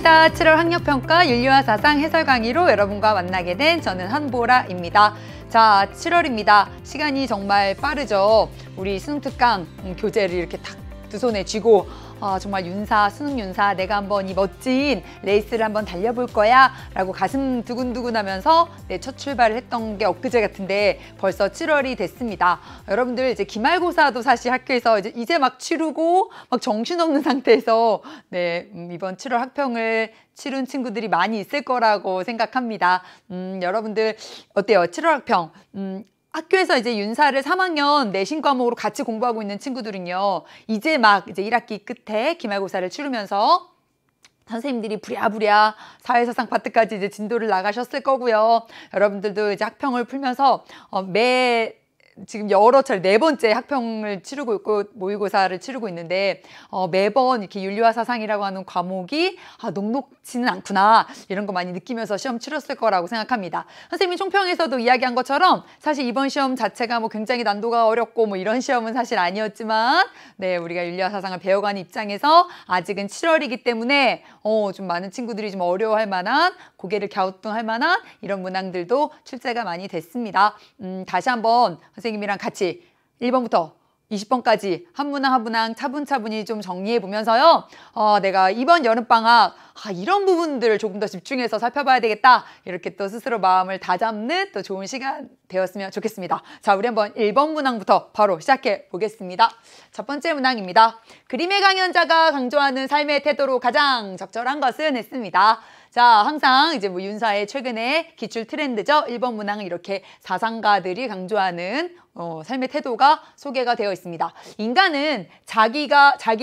반갑습니다. 7월 학력평가 윤리와 사상 해설 강의로 여러분과 만나게 된 저는 한보라입니다. 자, 7월입니다. 시간이 정말 빠르죠. 우리 수능특강 교재를 이렇게 탁 두 손에 쥐고 정말 윤사, 수능 윤사 내가 한번 이 멋진 레이스를 한번 달려볼 거야 라고 가슴 두근두근 하면서 첫 출발을 했던 게 엊그제 같은데 벌써 7월이 됐습니다. 여러분들 이제 기말고사도 사실 학교에서 이제 막 치르고 막 정신없는 상태에서 이번 7월 학평을 치른 친구들이 많이 있을 거라고 생각합니다. 여러분들 어때요? 7월 학평. 학교에서 이제 윤사를 3학년 내신 과목으로 같이 공부하고 있는 친구들은요. 이제 1학기 끝에 기말고사를 치르면서 선생님들이 부랴부랴 사회사상 파트까지 이제 진도를 나가셨을 거고요. 여러분들도 이제 학평을 풀면서 지금 여러 차례 4번째 학평을 치르고 있고 모의고사를 치르고 있는데 매번 이렇게 윤리와 사상이라고 하는 과목이 녹록지는 않구나 이런 거 많이 느끼면서 시험 치렀을 거라고 생각합니다. 선생님이 총평에서도 이야기한 것처럼 사실 이번 시험 자체가 굉장히 난도가 어렵고 이런 시험은 사실 아니었지만 우리가 윤리와 사상을 배워가는 입장에서 아직은 7월이기 때문에 좀 많은 친구들이 좀 어려워할 만한 고개를 갸우뚱할 만한 이런 문항들도 출제가 많이 됐습니다. 다시 한번 선생님이랑 같이 1번부터 20번까지 한 문항 한 문항 차분차분히 좀 정리해 보면서요. 내가 이번 여름방학 이런 부분들을 조금 더 집중해서 살펴봐야 되겠다. 이렇게 또 스스로 마음을 다잡는 또 좋은 시간 되었으면 좋겠습니다. 자, 우리 한번 1번 문항부터 바로 시작해 보겠습니다. 첫 번째 문항입니다. 그림의 강연자가 강조하는 삶의 태도로 가장 적절한 것은 했습니다. 자, 항상 이제 윤사의 최근에 기출 트렌드죠. 1번 문항은 이렇게 사상가들이 강조하는 삶의 태도가 소개가 되어 있습니다. 인간은 자기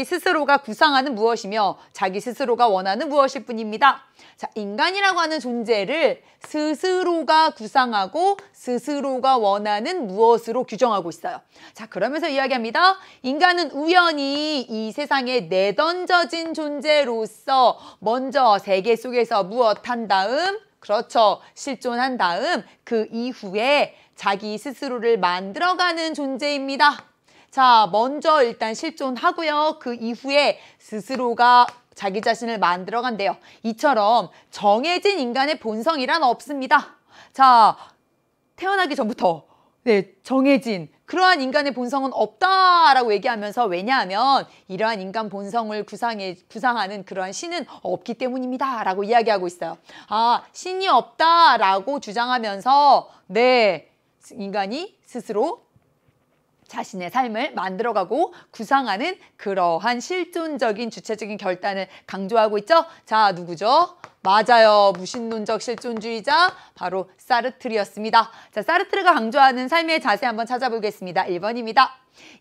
스스로가 구상하는 무엇이며 자기 스스로가 원하는 무엇일 뿐입니다. 자, 인간이라고 하는 존재를 스스로가 구상하고 스스로가 원하는 무엇으로 규정하고 있어요. 자, 그러면서 이야기합니다. 인간은 우연히 이 세상에 내던져진 존재로서 먼저 세계 속에서 무엇한 다음, 그렇죠, 실존한 다음 그 이후에 자기 스스로를 만들어가는 존재입니다. 자, 먼저 일단 실존하고요. 그 이후에 스스로가 자기 자신을 만들어간대요. 이처럼 정해진 인간의 본성이란 없습니다. 자, 태어나기 전부터 정해진 그러한 인간의 본성은 없다라고 얘기하면서 왜냐하면 이러한 인간 본성을 구상하는 그러한 신은 없기 때문입니다 라고 이야기하고 있어요. 신이 없다라고 주장하면서 인간이 스스로 자신의 삶을 만들어가고 구상하는 그러한 실존적인 주체적인 결단을 강조하고 있죠. 자, 누구죠? 맞아요. 무신론적 실존주의자 바로 사르트르였습니다. 자, 사르트르가 강조하는 삶의 자세 한번 찾아보겠습니다. 1번입니다.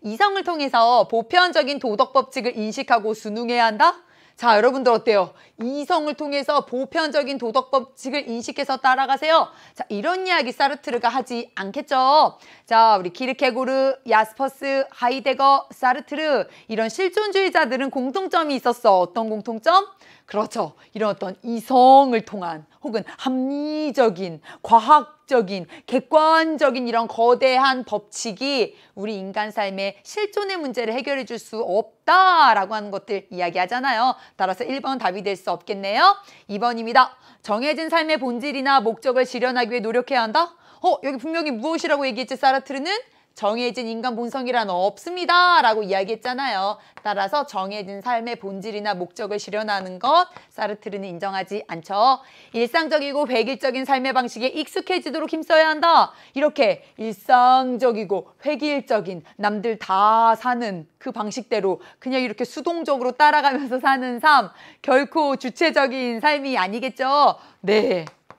이성을 통해서 보편적인 도덕 법칙을 인식하고 순응해야 한다? 자, 여러분들 어때요? 이성을 통해서 보편적인 도덕 법칙을 인식해서 따라가세요. 자, 이런 이야기 사르트르가 하지 않겠죠. 자, 우리 키르케고르, 야스퍼스, 하이데거, 사르트르 이런 실존주의자들은 공통점이 있었어. 어떤 공통점? 그렇죠. 이런 어떤 이성을 통한 혹은 합리적인, 과학적인, 객관적인 이런 거대한 법칙이 우리 인간 삶의 실존의 문제를 해결해 줄 수 없다라고 하는 것들 이야기하잖아요. 따라서 1번 답이 될 수 없겠네요. 2번입니다. 정해진 삶의 본질이나 목적을 실현하기 위해 노력해야 한다? 여기 분명히 무엇이라고 얘기했지, 사르트르는? 정해진 인간 본성이란 없습니다 라고 이야기했잖아요. 따라서 정해진 삶의 본질이나 목적을 실현하는 것 사르트르는 인정하지 않죠. 일상적이고 획일적인 삶의 방식에 익숙해지도록 힘써야 한다. 이렇게 일상적이고 획일적인 남들 다 사는 그 방식대로 그냥 이렇게 수동적으로 따라가면서 사는 삶 결코 주체적인 삶이 아니겠죠.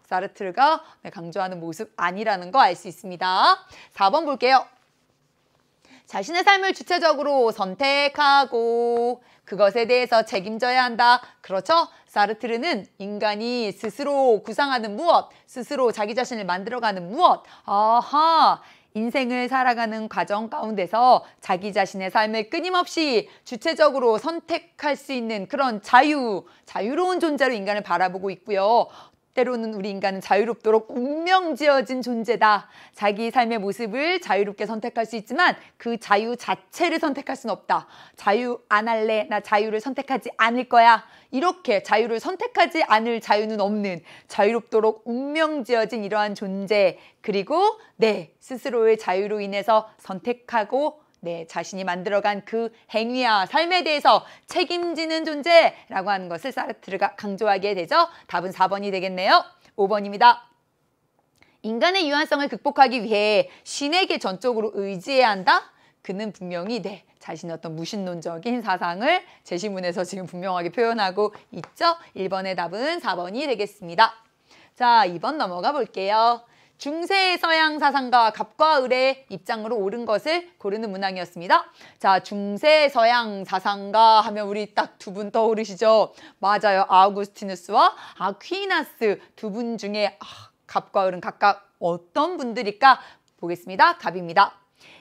사르트르가 강조하는 모습 아니라는 거 알 수 있습니다. 4번 볼게요. 자신의 삶을 주체적으로 선택하고 그것에 대해서 책임져야 한다. 그렇죠? 사르트르는 인간이 스스로 구상하는 무엇, 스스로 자기 자신을 만들어가는 무엇, 인생을 살아가는 과정 가운데서 자기 자신의 삶을 끊임없이 주체적으로 선택할 수 있는 그런 자유로운 존재로 인간을 바라보고 있고요. 때로는 우리 인간은 자유롭도록 운명지어진 존재다. 자기 삶의 모습을 자유롭게 선택할 수 있지만 그 자유 자체를 선택할 수는 없다. 자유 안 할래. 나 자유를 선택하지 않을 거야. 이렇게 자유를 선택하지 않을 자유는 없는 자유롭도록 운명지어진 이러한 존재. 그리고 스스로의 자유로 인해서 선택하고 자신이 만들어간 그 행위와 삶에 대해서 책임지는 존재라고 하는 것을 사르트르가 강조하게 되죠. 답은 4번이 되겠네요. 5번입니다. 인간의 유한성을 극복하기 위해 신에게 전적으로 의지해야 한다? 그는 분명히 자신의 어떤 무신론적인 사상을 제시문에서 지금 분명하게 표현하고 있죠. 1번의 답은 4번이 되겠습니다. 자, 2번 넘어가 볼게요. 중세 서양 사상가 갑과 을의 입장으로 옳은 것을 고르는 문항이었습니다. 자, 중세 서양 사상가 하면 우리 딱 두 분 떠오르시죠? 맞아요. 아우구스티누스와 아퀴나스 두 분 중에 갑과 을은 각각 어떤 분들일까? 보겠습니다. 갑입니다.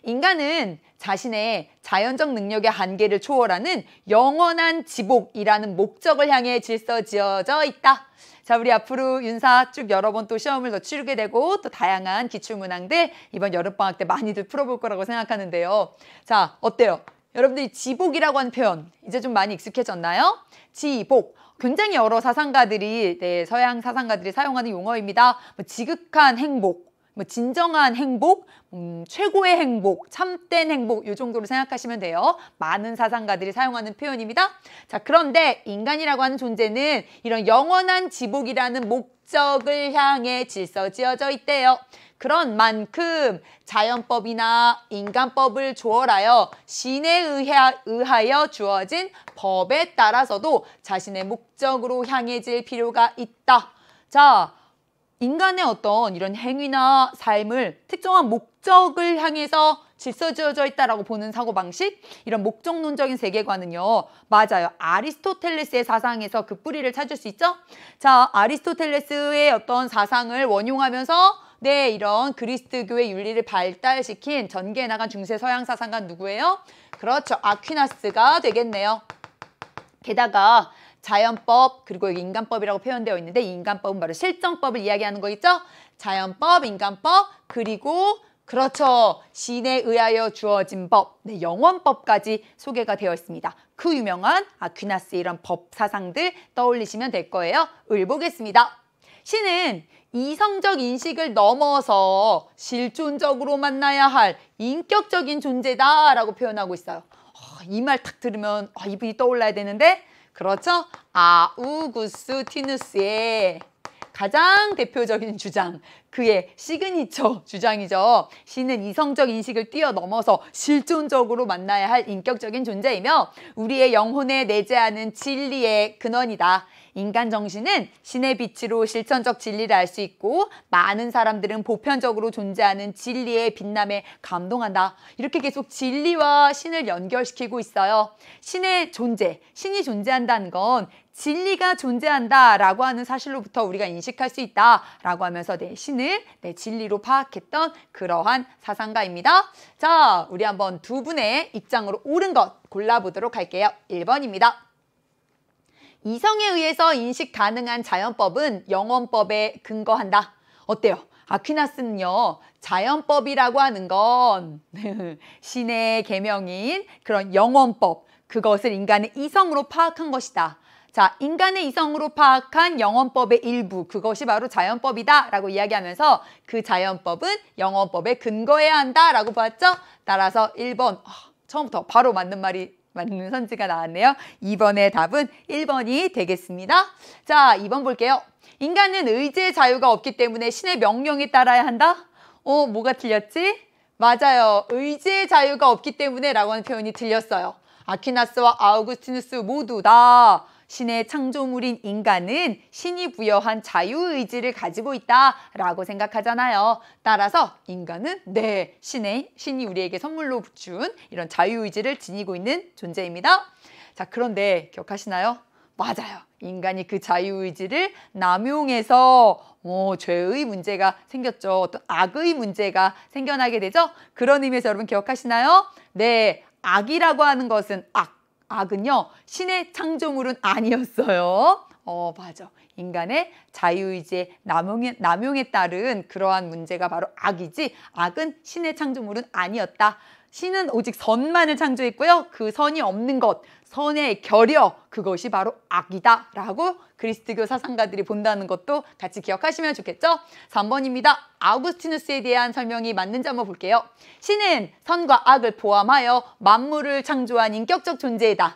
인간은 자신의 자연적 능력의 한계를 초월하는 영원한 지복이라는 목적을 향해 질서지어져 있다. 자, 우리 앞으로 윤사 쭉 여러 번 또 시험을 더 치르게 되고 또 다양한 기출문항들 이번 여름방학 때 많이들 풀어볼 거라고 생각하는데요. 자, 어때요? 여러분들이 지복이라고 하는 표현 이제 좀 많이 익숙해졌나요? 지복. 굉장히 여러 사상가들이 서양 사상가들이 사용하는 용어입니다. 지극한 행복, 진정한 행복, 최고의 행복, 참된 행복 이 정도로 생각하시면 돼요. 많은 사상가들이 사용하는 표현입니다. 자, 그런데 인간이라고 하는 존재는 이런 영원한 지복이라는 목적을 향해 질서지어져 있대요. 그런 만큼 자연법이나 인간법을 초월하여 신에 의하여 주어진 법에 따라서도 자신의 목적으로 향해질 필요가 있다. 자, 인간의 어떤 이런 행위나 삶을 특정한 목적을 향해서 질서지어져 있다라고 보는 사고방식, 이런 목적론적인 세계관은요. 맞아요. 아리스토텔레스의 사상에서 그 뿌리를 찾을 수 있죠. 자, 아리스토텔레스의 어떤 사상을 원용하면서 이런 그리스도교의 윤리를 발달시킨 전개해 나간 중세 서양 사상가 누구예요? 그렇죠. 아퀴나스가 되겠네요. 게다가 자연법 그리고 여기 인간법이라고 표현되어 있는데 이 인간법은 바로 실정법을 이야기하는 거 있죠? 자연법, 인간법, 그리고 그렇죠. 신에 의하여 주어진 법, 영원법까지 소개가 되어 있습니다. 그 유명한 아퀴나스의 이런 법 사상들 떠올리시면 될 거예요. 을 보겠습니다. 신은 이성적 인식을 넘어서 실존적으로 만나야 할 인격적인 존재다라고 표현하고 있어요. 이 말 딱 들으면 이분이 떠올라야 되는데 그렇죠? 아우구스티누스의 가장 대표적인 주장, 그의 시그니처 주장이죠. 신은 이성적 인식을 뛰어넘어서 실존적으로 만나야 할 인격적인 존재이며 우리의 영혼에 내재하는 진리의 근원이다. 인간 정신은 신의 빛으로 실천적 진리를 알 수 있고 많은 사람들은 보편적으로 존재하는 진리의 빛남에 감동한다. 이렇게 계속 진리와 신을 연결시키고 있어요. 신의 존재, 신이 존재한다는 건 진리가 존재한다라고 하는 사실로부터 우리가 인식할 수 있다라고 하면서 신을 진리로 파악했던 그러한 사상가입니다. 자, 우리 한번 두 분의 입장으로 옳은 것 골라보도록 할게요. 1번입니다. 이성에 의해서 인식 가능한 자연법은 영원법에 근거한다. 어때요? 아퀴나스는요. 자연법이라고 하는 건 신의 계명인 그런 영원법, 그것을 인간의 이성으로 파악한 것이다. 자, 인간의 이성으로 파악한 영원법의 일부, 그것이 바로 자연법이다 라고 이야기하면서 그 자연법은 영원법에 근거해야 한다 라고 봤죠? 따라서 1번, 처음부터 바로 맞는 선지가 나왔네요. 2번의 답은 1번이 되겠습니다. 자, 2번 볼게요. 인간은 의지의 자유가 없기 때문에 신의 명령에 따라야 한다? 뭐가 틀렸지? 맞아요. 의지의 자유가 없기 때문에 라고 하는 표현이 틀렸어요. 아퀴나스와 아우구스티누스 모두 다 신의 창조물인 인간은 신이 부여한 자유의지를 가지고 있다라고 생각하잖아요. 따라서 인간은 신이 우리에게 선물로 준 이런 자유의지를 지니고 있는 존재입니다. 자, 그런데 기억하시나요? 맞아요. 인간이 그 자유의지를 남용해서 죄의 문제가 생겼죠. 어떤 악의 문제가 생겨나게 되죠. 그런 의미에서 여러분 기억하시나요? 악이라고 하는 것은 악은요, 신의 창조물은 아니었어요. 맞아. 인간의 자유의지의 남용에 따른 그러한 문제가 바로 악이지, 악은 신의 창조물은 아니었다. 신은 오직 선만을 창조했고요. 그 선이 없는 것, 선의 결여, 그것이 바로 악이다 라고 그리스도교 사상가들이 본다는 것도 같이 기억하시면 좋겠죠? 3번입니다. 아우구스티누스에 대한 설명이 맞는지 한번 볼게요. 신은 선과 악을 포함하여 만물을 창조한 인격적 존재이다.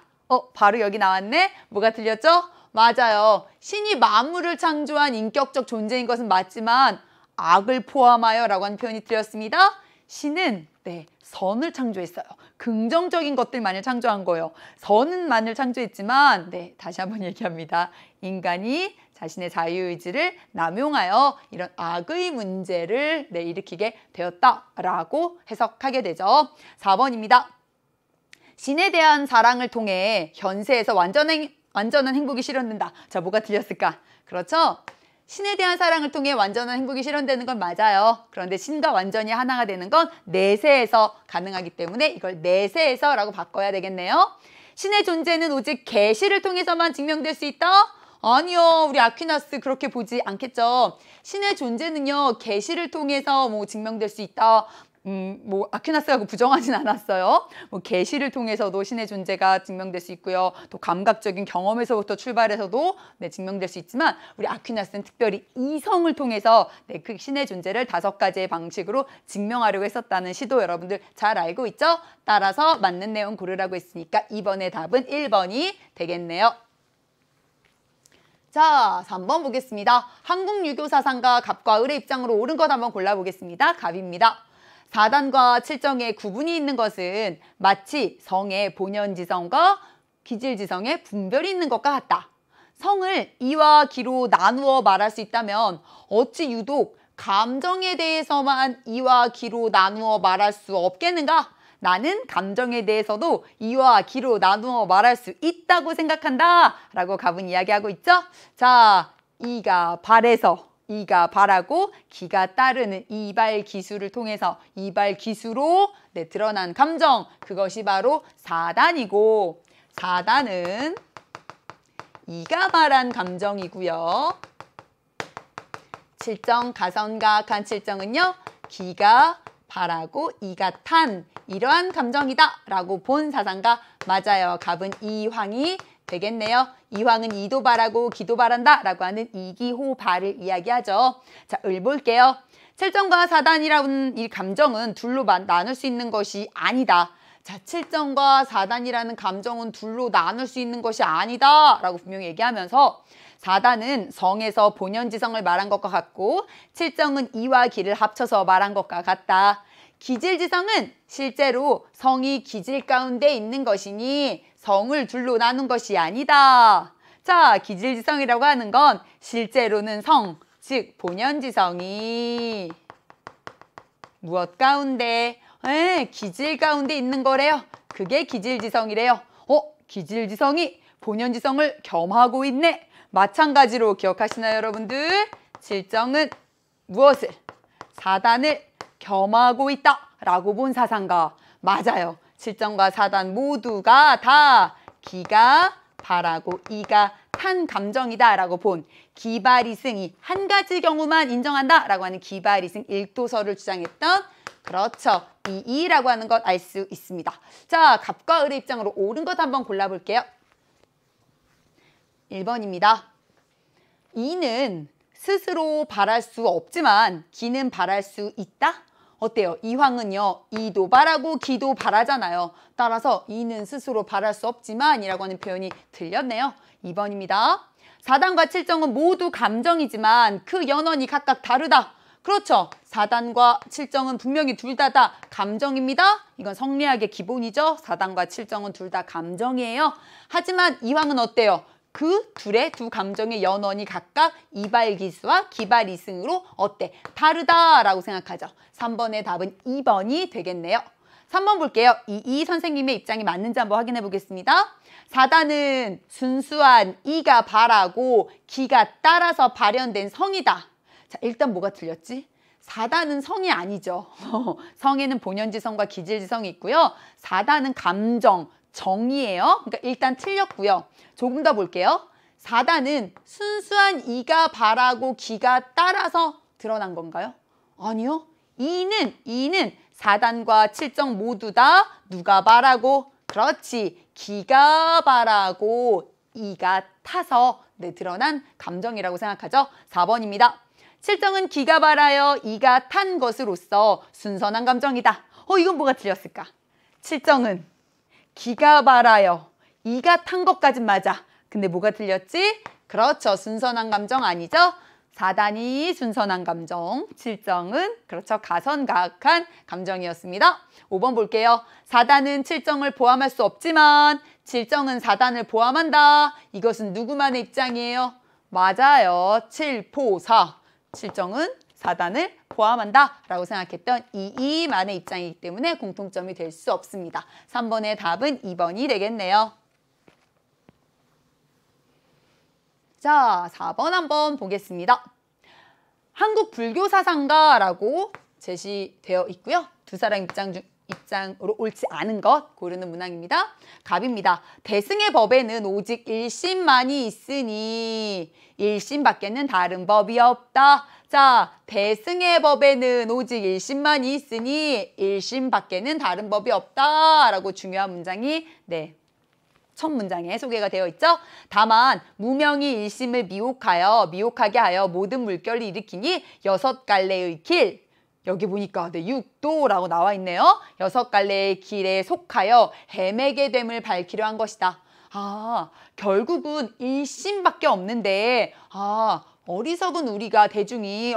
바로 여기 나왔네. 뭐가 틀렸죠? 맞아요. 신이 만물을 창조한 인격적 존재인 것은 맞지만 악을 포함하여 라고 하는 표현이 틀렸습니다. 신은 선을 창조했어요. 긍정적인 것들만을 창조한 거예요. 선은만을 창조했지만 다시 한번 얘기합니다. 인간이 자신의 자유의지를 남용하여 이런 악의 문제를 일으키게 되었다라고 해석하게 되죠. 4번입니다. 신에 대한 사랑을 통해 현세에서 완전한 행복이 실현된다. 자, 뭐가 틀렸을까? 그렇죠? 신에 대한 사랑을 통해 완전한 행복이 실현되는 건 맞아요. 그런데 신과 완전히 하나가 되는 건 내세에서 가능하기 때문에 이걸 내세에서 라고 바꿔야 되겠네요. 신의 존재는 오직 계시를 통해서만 증명될 수 있다? 아니요. 우리 아퀴나스 그렇게 보지 않겠죠. 신의 존재는요. 계시를 통해서 증명될 수 있다. 아퀴나스가 부정하진 않았어요. 계시를 통해서도 신의 존재가 증명될 수 있고요. 또 감각적인 경험에서부터 출발해서도 증명될 수 있지만 우리 아퀴나스는 특별히 이성을 통해서 그 신의 존재를 5가지의 방식으로 증명하려고 했었다는 시도 여러분들 잘 알고 있죠? 따라서 맞는 내용 고르라고 했으니까 2번의 답은 1번이 되겠네요. 자, 3번 보겠습니다. 한국 유교 사상가 갑과 을의 입장으로 옳은 것 한번 골라보겠습니다. 갑입니다. 사단과 칠정의 구분이 있는 것은 마치 성의 본연지성과 기질지성의 분별이 있는 것과 같다. 성을 이와 기로 나누어 말할 수 있다면 어찌 유독 감정에 대해서만 이와 기로 나누어 말할 수 없겠는가? 나는 감정에 대해서도 이와 기로 나누어 말할 수 있다고 생각한다 라고 갑은 이야기하고 있죠. 자, 이가 발에서 이가 발하고 기가 따르는 이발 기술을 통해서 이발 기수로 드러난 감정, 그것이 바로 사단이고, 사단은 이가 발한 감정이고요. 칠정, 가선과 간칠정은요, 기가 발하고 이가 탄 이러한 감정이다 라고 본 사상가 맞아요. 갑은 이황이 되겠네요. 이황은 이도 발하고 기도 발한다 라고 하는 이기호발을 이야기하죠. 자, 을 볼게요. 칠정과 사단이라는 이 감정은 둘로 나눌 수 있는 것이 아니다. 자, 칠정과 사단이라는 감정은 둘로 나눌 수 있는 것이 아니다 라고 분명히 얘기하면서 사단은 성에서 본연지성을 말한 것과 같고 칠정은 이와 기를 합쳐서 말한 것과 같다. 기질지성은 실제로 성이 기질 가운데 있는 것이니 성을 둘로 나눈 것이 아니다. 자, 기질지성이라고 하는 건 실제로는 성, 즉 본연지성이 무엇 가운데? 기질 가운데 있는 거래요. 그게 기질지성이래요. 기질지성이 본연지성을 겸하고 있네. 마찬가지로 기억하시나요, 여러분들? 칠정은 무엇을? 사단을 겸하고 있다 라고 본 사상가 맞아요. 칠정과 사단 모두가 다 기가 발하고 이가 탄 감정이다 라고 본 기발이승이 한 가지 경우만 인정한다 라고 하는 기발이승 일도서를 주장했던, 그렇죠, 이라고 하는 것 알 수 있습니다. 자, 갑과 을의 입장으로 옳은 것 한번 골라볼게요. 1번입니다. 이는 스스로 발할 수 없지만 기는 발할 수 있다? 어때요? 이황은요, 이도 발하고 기도 발하잖아요. 따라서 이는 스스로 발할 수 없지만 이라고 하는 표현이 틀렸네요. 2번입니다. 사단과 칠정은 모두 감정이지만 그 연원이 각각 다르다. 그렇죠. 사단과 칠정은 분명히 둘 다 감정입니다. 이건 성리학의 기본이죠. 사단과 칠정은 둘 다 감정이에요. 하지만 이황은 어때요? 그 둘의 두 감정의 연원이 각각 이발기수와 기발이승으로 어때? 다르다라고 생각하죠. 3번의 답은 2번이 되겠네요. 3번 볼게요. 이 선생님의 입장이 맞는지 한번 확인해 보겠습니다. 사단은 순수한 이가 발하고 기가 따라서 발현된 성이다. 자, 일단 뭐가 틀렸지? 사단은 성이 아니죠. 성에는 본연지성과 기질지성이 있고요. 사단은 감정, 정이에요. 그러니까 일단 틀렸고요. 조금 더 볼게요. 사단은 순수한 이가 바라고 기가 따라서 드러난 건가요? 아니요. 이는 사단과 칠정 모두 다 누가 바라고? 그렇지. 기가 바라고 이가 타서 드러난 감정이라고 생각하죠. 4번입니다. 칠정은 기가 바라여 이가 탄 것으로서 순선한 감정이다. 이건 뭐가 틀렸을까? 칠정은 기가 바라여 이가 탄 것까진 맞아. 근데 뭐가 틀렸지? 그렇죠. 순선한 감정 아니죠? 사단이 순선한 감정, 칠정은 그렇죠. 가선가악한 감정이었습니다. 5번 볼게요. 사단은 칠정을 포함할 수 없지만 칠정은 사단을 포함한다. 이것은 누구만의 입장이에요? 맞아요. 칠포사. 칠정은 사단을 포함한다 라고 생각했던 이만의 입장이기 때문에 공통점이 될 수 없습니다. 3번의 답은 2번이 되겠네요. 자, 4번 한번 보겠습니다. 한국 불교 사상가라고 제시되어 있고요. 두 사람 입장으로 옳지 않은 것 고르는 문항입니다. 갑입니다. 대승의 법에는 오직 1심만이 있으니 1심밖에는 다른 법이 없다. 자, 대승의 법에는 오직 1심만이 있으니 1심밖에는 다른 법이 없다 라고 중요한 문장이 첫 문장에 소개가 되어 있죠. 다만 무명이 1심을 미혹하게 하여 모든 물결을 일으키니 6갈래의 길. 여기 보니까 육도라고 나와 있네요. 6갈래의 길에 속하여 헤매게 됨을 밝히려 한 것이다. 결국은 1심밖에 없는데 어리석은 우리가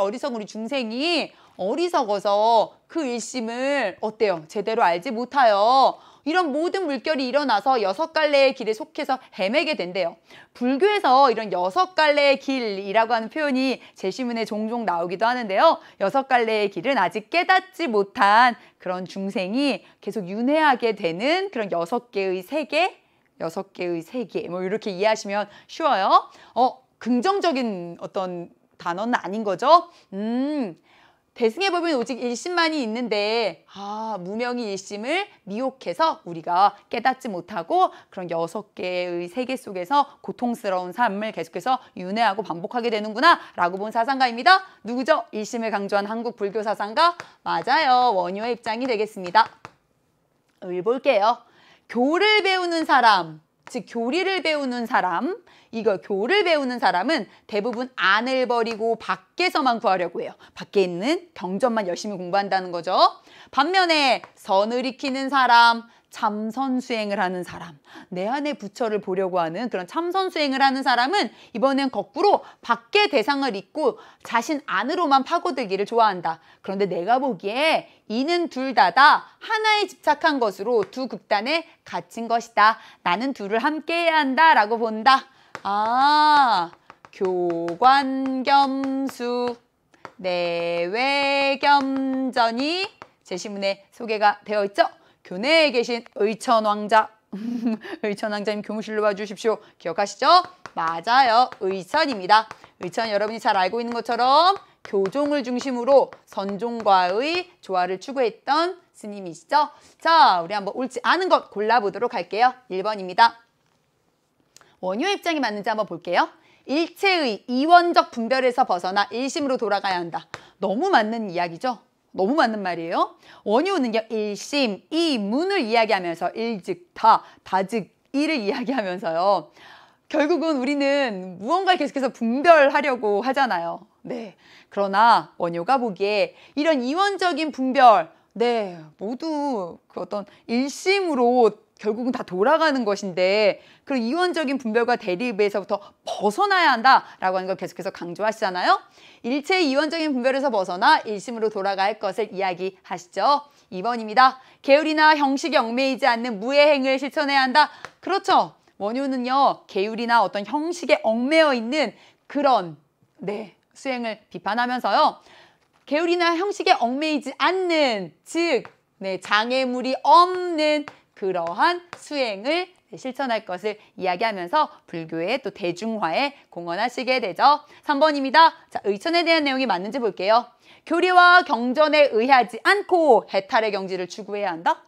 어리석은 우리 중생이 어리석어서 그 1심을 어때요? 제대로 알지 못하여 이런 모든 물결이 일어나서 6갈래의 길에 속해서 헤매게 된대요. 불교에서 이런 6갈래의 길이라고 하는 표현이 제시문에 종종 나오기도 하는데요. 6갈래의 길은 아직 깨닫지 못한 그런 중생이 계속 윤회하게 되는 그런 6개의 세계, 뭐 이렇게 이해하시면 쉬워요. 긍정적인 어떤 단어는 아닌 거죠. 대승의 법은 오직 1심만이 있는데 무명이 1심을 미혹해서 우리가 깨닫지 못하고 그런 6개의 세계 속에서 고통스러운 삶을 계속해서 윤회하고 반복하게 되는구나 라고 본 사상가입니다. 누구죠? 1심을 강조한 한국 불교 사상가? 맞아요. 원효의 입장이 되겠습니다. 을 볼게요. 교를 배우는 사람, 즉 교리를 배우는 사람, 교를 배우는 사람은 대부분 안을 버리고 밖에서만 구하려고 해요. 밖에 있는 경전만 열심히 공부한다는 거죠. 반면에 선을 익히는 사람, 참선수행을 하는 사람, 내 안의 부처를 보려고 하는 그런 참선수행을 하는 사람은 이번엔 거꾸로 밖의 대상을 잊고 자신 안으로만 파고들기를 좋아한다. 그런데 내가 보기에 이는 둘 다 하나에 집착한 것으로 두 극단에 갇힌 것이다. 나는 둘을 함께 해야 한다 라고 본다. 교관겸수 내외겸전이 제시문에 소개가 되어 있죠. 교내에 계신 의천왕자 의천왕자님 교무실로 와주십시오. 기억하시죠? 맞아요. 의천입니다. 의천 여러분이 잘 알고 있는 것처럼 교종을 중심으로 선종과의 조화를 추구했던 스님이시죠. 자, 우리 한번 옳지 않은 것 골라보도록 할게요. 1번입니다. 원효 입장이 맞는지 한번 볼게요. 일체의 이원적 분별에서 벗어나 일심으로 돌아가야 한다. 너무 맞는 이야기죠. 너무 맞는 말이에요. 원효는요. 일심, 이 문을 이야기하면서 일즉 다, 다즉 이를 이야기하면서요. 결국은 우리는 무언가를 계속해서 분별하려고 하잖아요. 네. 그러나 원효가 보기에 이런 이원적인 분별, 모두 그 어떤 일심으로 결국은 다 돌아가는 것인데 그런 이원적인 분별과 대립에서부터 벗어나야 한다라고 하는 걸 계속해서 강조하시잖아요. 일체의 이원적인 분별에서 벗어나 일심으로 돌아갈 것을 이야기하시죠. 2번입니다. 계율이나 형식에 얽매이지 않는 무의 행을 실천해야 한다. 그렇죠. 원효는요. 계율이나 어떤 형식에 얽매여 있는 그런 수행을 비판하면서요. 계율이나 형식에 얽매이지 않는 즉 장애물이 없는 그러한 수행을 실천할 것을 이야기하면서 불교의 또 대중화에 공헌하시게 되죠. 3번입니다. 자, 의천에 대한 내용이 맞는지 볼게요. 교리와 경전에 의하지 않고 해탈의 경지를 추구해야 한다?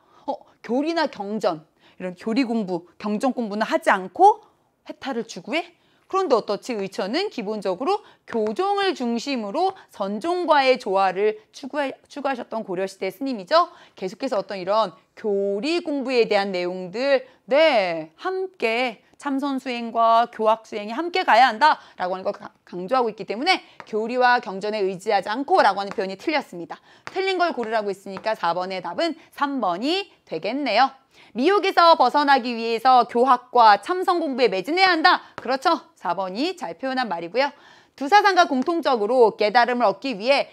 교리나 경전, 이런 교리 공부, 경전 공부는 하지 않고 해탈을 추구해? 그런데 어떻지? 의처는 기본적으로 교종을 중심으로 선종과의 조화를 추구하셨던 고려시대 스님이죠. 계속해서 어떤 이런 교리 공부에 대한 내용들, 네, 함께 참선 수행과 교학 수행이 함께 가야 한다라고 하는 걸 강조하고 있기 때문에 교리와 경전에 의지하지 않고라고 하는 표현이 틀렸습니다. 틀린 걸 고르라고 했으니까 4번의 답은 3번이 되겠네요. 미혹에서 벗어나기 위해서 교학과 참선 공부에 매진해야 한다. 그렇죠. 4번이 잘 표현한 말이고요. 두 사상가 공통적으로 깨달음을 얻기 위해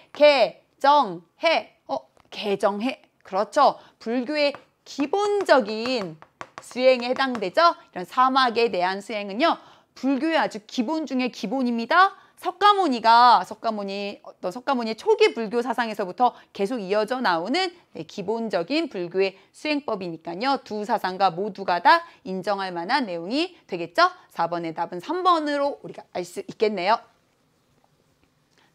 개정해. 그렇죠. 불교의 기본적인 수행에 해당되죠. 이런 사막에 대한 수행은요. 불교의 아주 기본 중에 기본입니다. 석가모니의 초기 불교 사상에서부터 계속 이어져 나오는 기본적인 불교의 수행법이니까요. 두 사상가 모두가 다 인정할 만한 내용이 되겠죠. 4번의 답은 3번으로 우리가 알 수 있겠네요.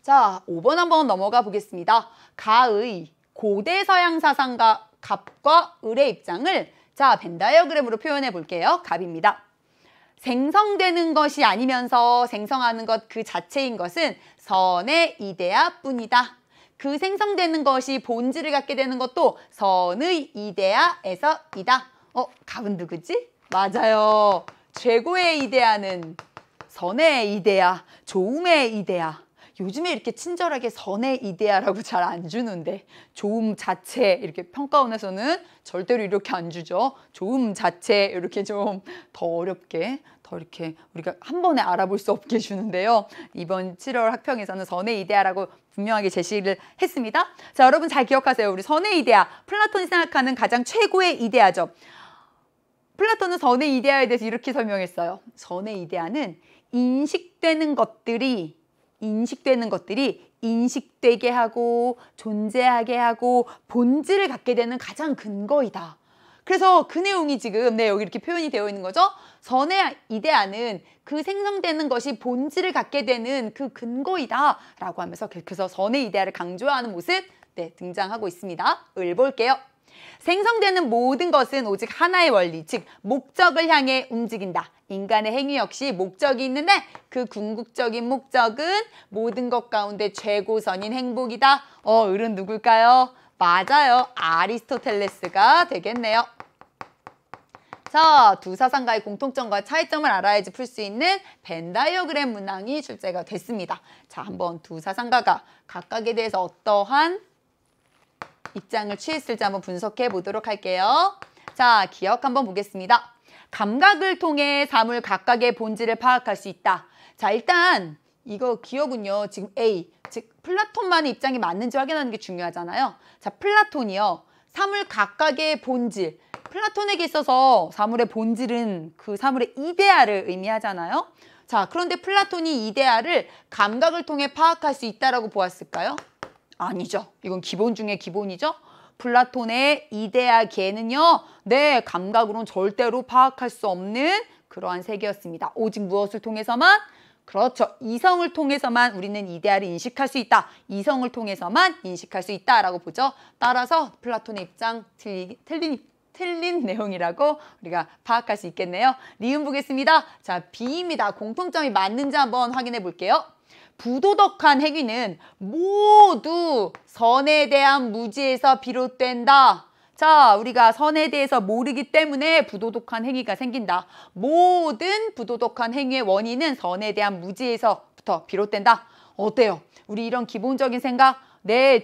자, 5번 한번 넘어가 보겠습니다. 가의 고대 서양 사상가 갑과 을의 입장을 자, 벤 다이어그램으로 표현해 볼게요. 갑입니다. 생성되는 것이 아니면서 생성하는 것 그 자체인 것은 선의 이데아 뿐이다. 그 생성되는 것이 본질을 갖게 되는 것도 선의 이데아에서이다. 갑은 누구지? 맞아요. 최고의 이데아는 선의 이데아, 좋음의 이데아. 요즘에 이렇게 친절하게 선의 이데아라고 잘 안 주는데 좋음 자체 이렇게 평가원에서는 절대로 이렇게 안 주죠. 좋음 자체 이렇게 좀 더 어렵게 더 이렇게 우리가 한 번에 알아볼 수 없게 주는데요. 이번 7월 학평에서는 선의 이데아라고 분명하게 제시를 했습니다. 자, 여러분 잘 기억하세요. 우리 선의 이데아, 플라톤이 생각하는 가장 최고의 이데아죠. 플라톤은 선의 이데아에 대해서 이렇게 설명했어요. 선의 이데아는 인식되는 것들이 인식되게 하고 존재하게 하고 본질을 갖게 되는 가장 근거이다. 그래서 그 내용이 지금 여기 이렇게 표현이 되어 있는 거죠. 선의 이데아는 그 생성되는 것이 본질을 갖게 되는 그 근거이다 라고 하면서 그래서 선의 이데아를 강조하는 모습 등장하고 있습니다. 을 볼게요. 생성되는 모든 것은 오직 하나의 원리, 즉 목적을 향해 움직인다. 인간의 행위 역시 목적이 있는데 그 궁극적인 목적은 모든 것 가운데 최고선인 행복이다. 을은 누굴까요? 맞아요. 아리스토텔레스가 되겠네요. 자, 두 사상가의 공통점과 차이점을 알아야지 풀 수 있는 벤 다이어그램 문항이 출제가 됐습니다. 자, 한번 두 사상가가 각각에 대해서 어떠한 입장을 취했을지 한번 분석해 보도록 할게요. 자, 기억 한번 보겠습니다. 감각을 통해 사물 각각의 본질을 파악할 수 있다. 자, 일단 이거 기억은요. 지금 A, 즉 플라톤만의 입장이 맞는지 확인하는 게 중요하잖아요. 자, 플라톤이요. 사물 각각의 본질. 플라톤에게 있어서 사물의 본질은 그 사물의 이데아를 의미하잖아요. 자, 그런데 플라톤이 이데아를 감각을 통해 파악할 수 있다라고 보았을까요? 아니죠. 이건 기본 중에 기본이죠. 플라톤의 이데아계는요. 감각으로는 절대로 파악할 수 없는 그러한 세계였습니다. 오직 무엇을 통해서만? 그렇죠. 이성을 통해서만 우리는 이데아를 인식할 수 있다. 이성을 통해서만 인식할 수 있다라고 보죠. 따라서 플라톤의 입장 틀린 내용이라고 우리가 파악할 수 있겠네요. 리은 보겠습니다. 자, B입니다. 공통점이 맞는지 한번 확인해 볼게요. 부도덕한 행위는 모두 선에 대한 무지에서 비롯된다. 자, 우리가 선에 대해서 모르기 때문에 부도덕한 행위가 생긴다. 모든 부도덕한 행위의 원인은 선에 대한 무지에서부터 비롯된다. 어때요? 우리 이런 기본적인 생각,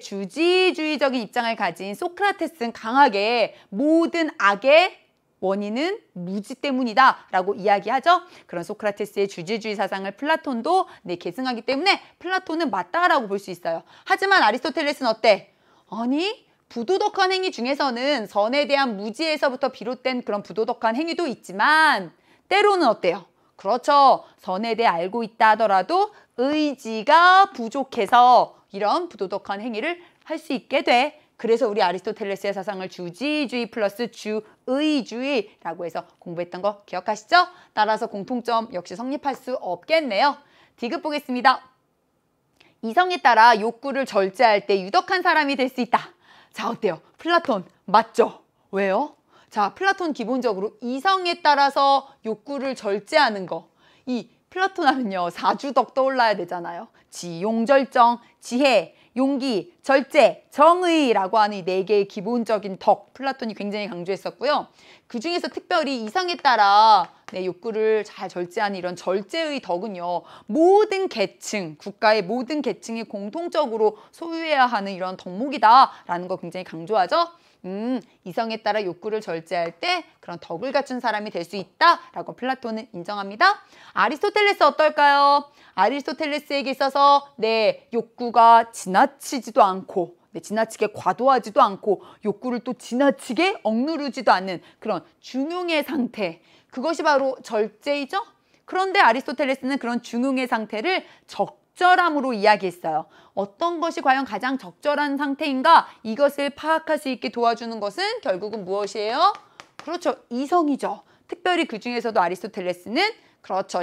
주지주의적인 입장을 가진 소크라테스는 강하게 모든 악의 원인은 무지 때문이다 라고 이야기하죠. 그런 소크라테스의 주지주의 사상을 플라톤도 계승하기 때문에 플라톤은 맞다라고 볼 수 있어요. 하지만 아리스토텔레스는 어때? 아니, 부도덕한 행위 중에서는 선에 대한 무지에서부터 비롯된 그런 부도덕한 행위도 있지만 때로는 어때요? 그렇죠. 선에 대해 알고 있다 하더라도 의지가 부족해서 이런 부도덕한 행위를 할 수 있게 돼. 그래서 우리 아리스토텔레스의 사상을 주지주의 플러스 주의주의라고 해서 공부했던 거 기억하시죠? 따라서 공통점 역시 성립할 수 없겠네요. 디귿 보겠습니다. 이성에 따라 욕구를 절제할 때 유덕한 사람이 될 수 있다. 자, 어때요? 플라톤 맞죠? 왜요? 자, 플라톤 기본적으로 이성에 따라서 욕구를 절제하는 거. 이 플라톤 하면요, 사주덕 떠올라야 되잖아요. 지용절정, 지혜, 용기, 절제, 정의라고 하는 이 네 개의 기본적인 덕, 플라톤이 굉장히 강조했었고요. 그 중에서 특별히 이성에 따라 욕구를 잘 절제하는 이런 절제의 덕은요, 모든 계층, 국가의 모든 계층이 공통적으로 소유해야 하는 이런 덕목이다라는 거 굉장히 강조하죠. 이성에 따라 욕구를 절제할 때 그런 덕을 갖춘 사람이 될 수 있다라고 플라톤은 인정합니다. 아리스토텔레스 어떨까요? 아리스토텔레스에게 있어서 욕구가 지나치지도 않고 지나치게 과도하지도 않고 욕구를 또 지나치게 억누르지도 않는 그런 중용의 상태, 그것이 바로 절제이죠. 그런데 아리스토텔레스는 그런 중용의 상태를 적절함으로 이야기했어요. 어떤 것이 과연 가장 적절한 상태인가? 이것을 파악할 수 있게 도와주는 것은 결국은 무엇이에요? 그렇죠, 이성이죠. 특별히 그 중에서도 아리스토텔레스는 그렇죠,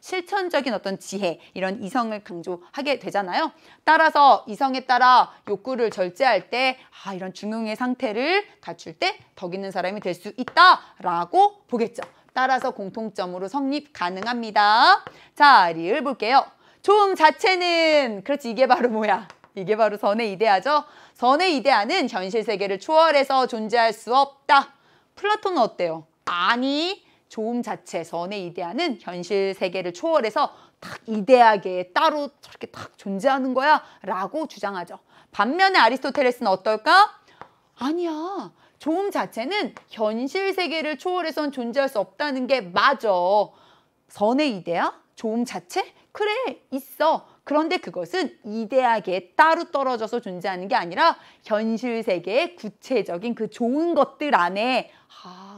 실천적인 어떤 지혜, 이런 이성을 강조하게 되잖아요. 따라서 이성에 따라 욕구를 절제할 때 이런 중용의 상태를 갖출 때 덕 있는 사람이 될 수 있다라고 보겠죠. 따라서 공통점으로 성립 가능합니다. 자, 리을 볼게요. 조음 자체는, 그렇지, 이게 바로 뭐야? 이게 바로 선의 이데아죠. 선의 이데아는 현실 세계를 초월해서 존재할 수 없다. 플라톤은 어때요? 아니, 조음 자체, 선의 이데아는 현실 세계를 초월해서 딱 이데아계에 따로 저렇게 딱 존재하는 거야 라고 주장하죠. 반면에 아리스토텔레스는 어떨까? 아니야, 조음 자체는 현실 세계를 초월해서는 존재할 수 없다는 게 맞아. 선의 이데아? 조음 자체? 그래, 있어. 그런데 그것은 이데아계에 따로 떨어져서 존재하는 게 아니라 현실 세계의 구체적인 그 좋은 것들 안에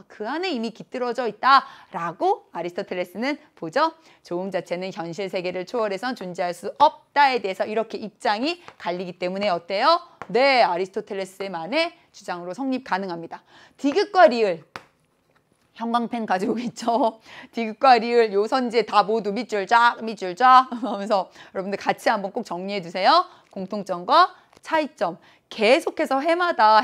그 안에 이미 깃들어져 있다라고 아리스토텔레스는 보죠. 조음 자체는 현실 세계를 초월해서 존재할 수 없다에 대해서 이렇게 입장이 갈리기 때문에 어때요? 네, 아리스토텔레스만의 주장으로 성립 가능합니다. 디귿과 리을, 형광펜 가지고 있죠. 디귿과 리을, 요 선지에 다 모두 밑줄 쫙 하면서 여러분들 같이 한번 꼭 정리해 두세요. 공통점과 차이점. 계속해서 해마다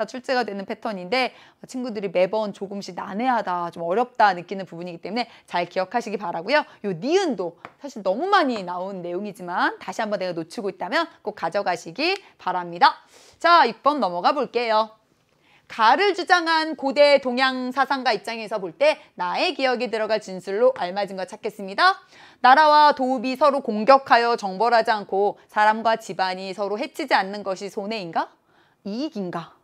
출제가 되는 패턴인데 친구들이 매번 조금씩 난해하다, 좀 어렵다 느끼는 부분이기 때문에 잘 기억하시기 바라고요. 요 니은도 사실 너무 많이 나온 내용이지만 다시 한번 내가 놓치고 있다면 꼭 가져가시기 바랍니다. 자, 6번 넘어가 볼게요. 가를 주장한 고대 동양 사상가 입장에서 볼 때 나의 기억에 들어갈 진술로 알맞은 것 찾겠습니다. 나라와 도읍이 서로 공격하여 정벌하지 않고 사람과 집안이 서로 해치지 않는 것이 손해인가? 이익인가?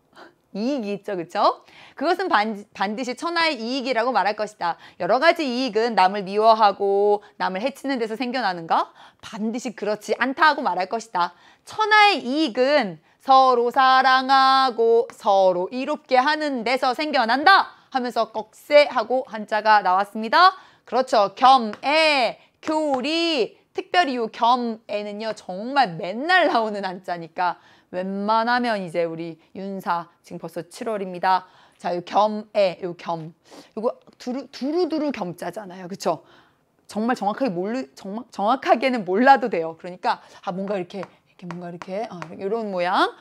이익이 있죠, 그렇죠? 그것은 반드시 천하의 이익이라고 말할 것이다. 여러 가지 이익은 남을 미워하고 남을 해치는 데서 생겨나는가? 반드시 그렇지 않다고 말할 것이다. 천하의 이익은 서로 사랑하고 서로 이롭게 하는 데서 생겨난다 하면서 꺽쇠하고 한자가 나왔습니다. 그렇죠. 겸애, 교리, 특별히 이 겸애는요 정말 맨날 나오는 한자니까 웬만하면 이제 우리 윤사 지금 벌써 7월입니다. 자, 이 겸애, 이 겸, 이거 두루두루 겸자잖아요, 그렇죠? 정말 정확하게는 몰라도 돼요. 그러니까 뭔가 이렇게 이런 모양,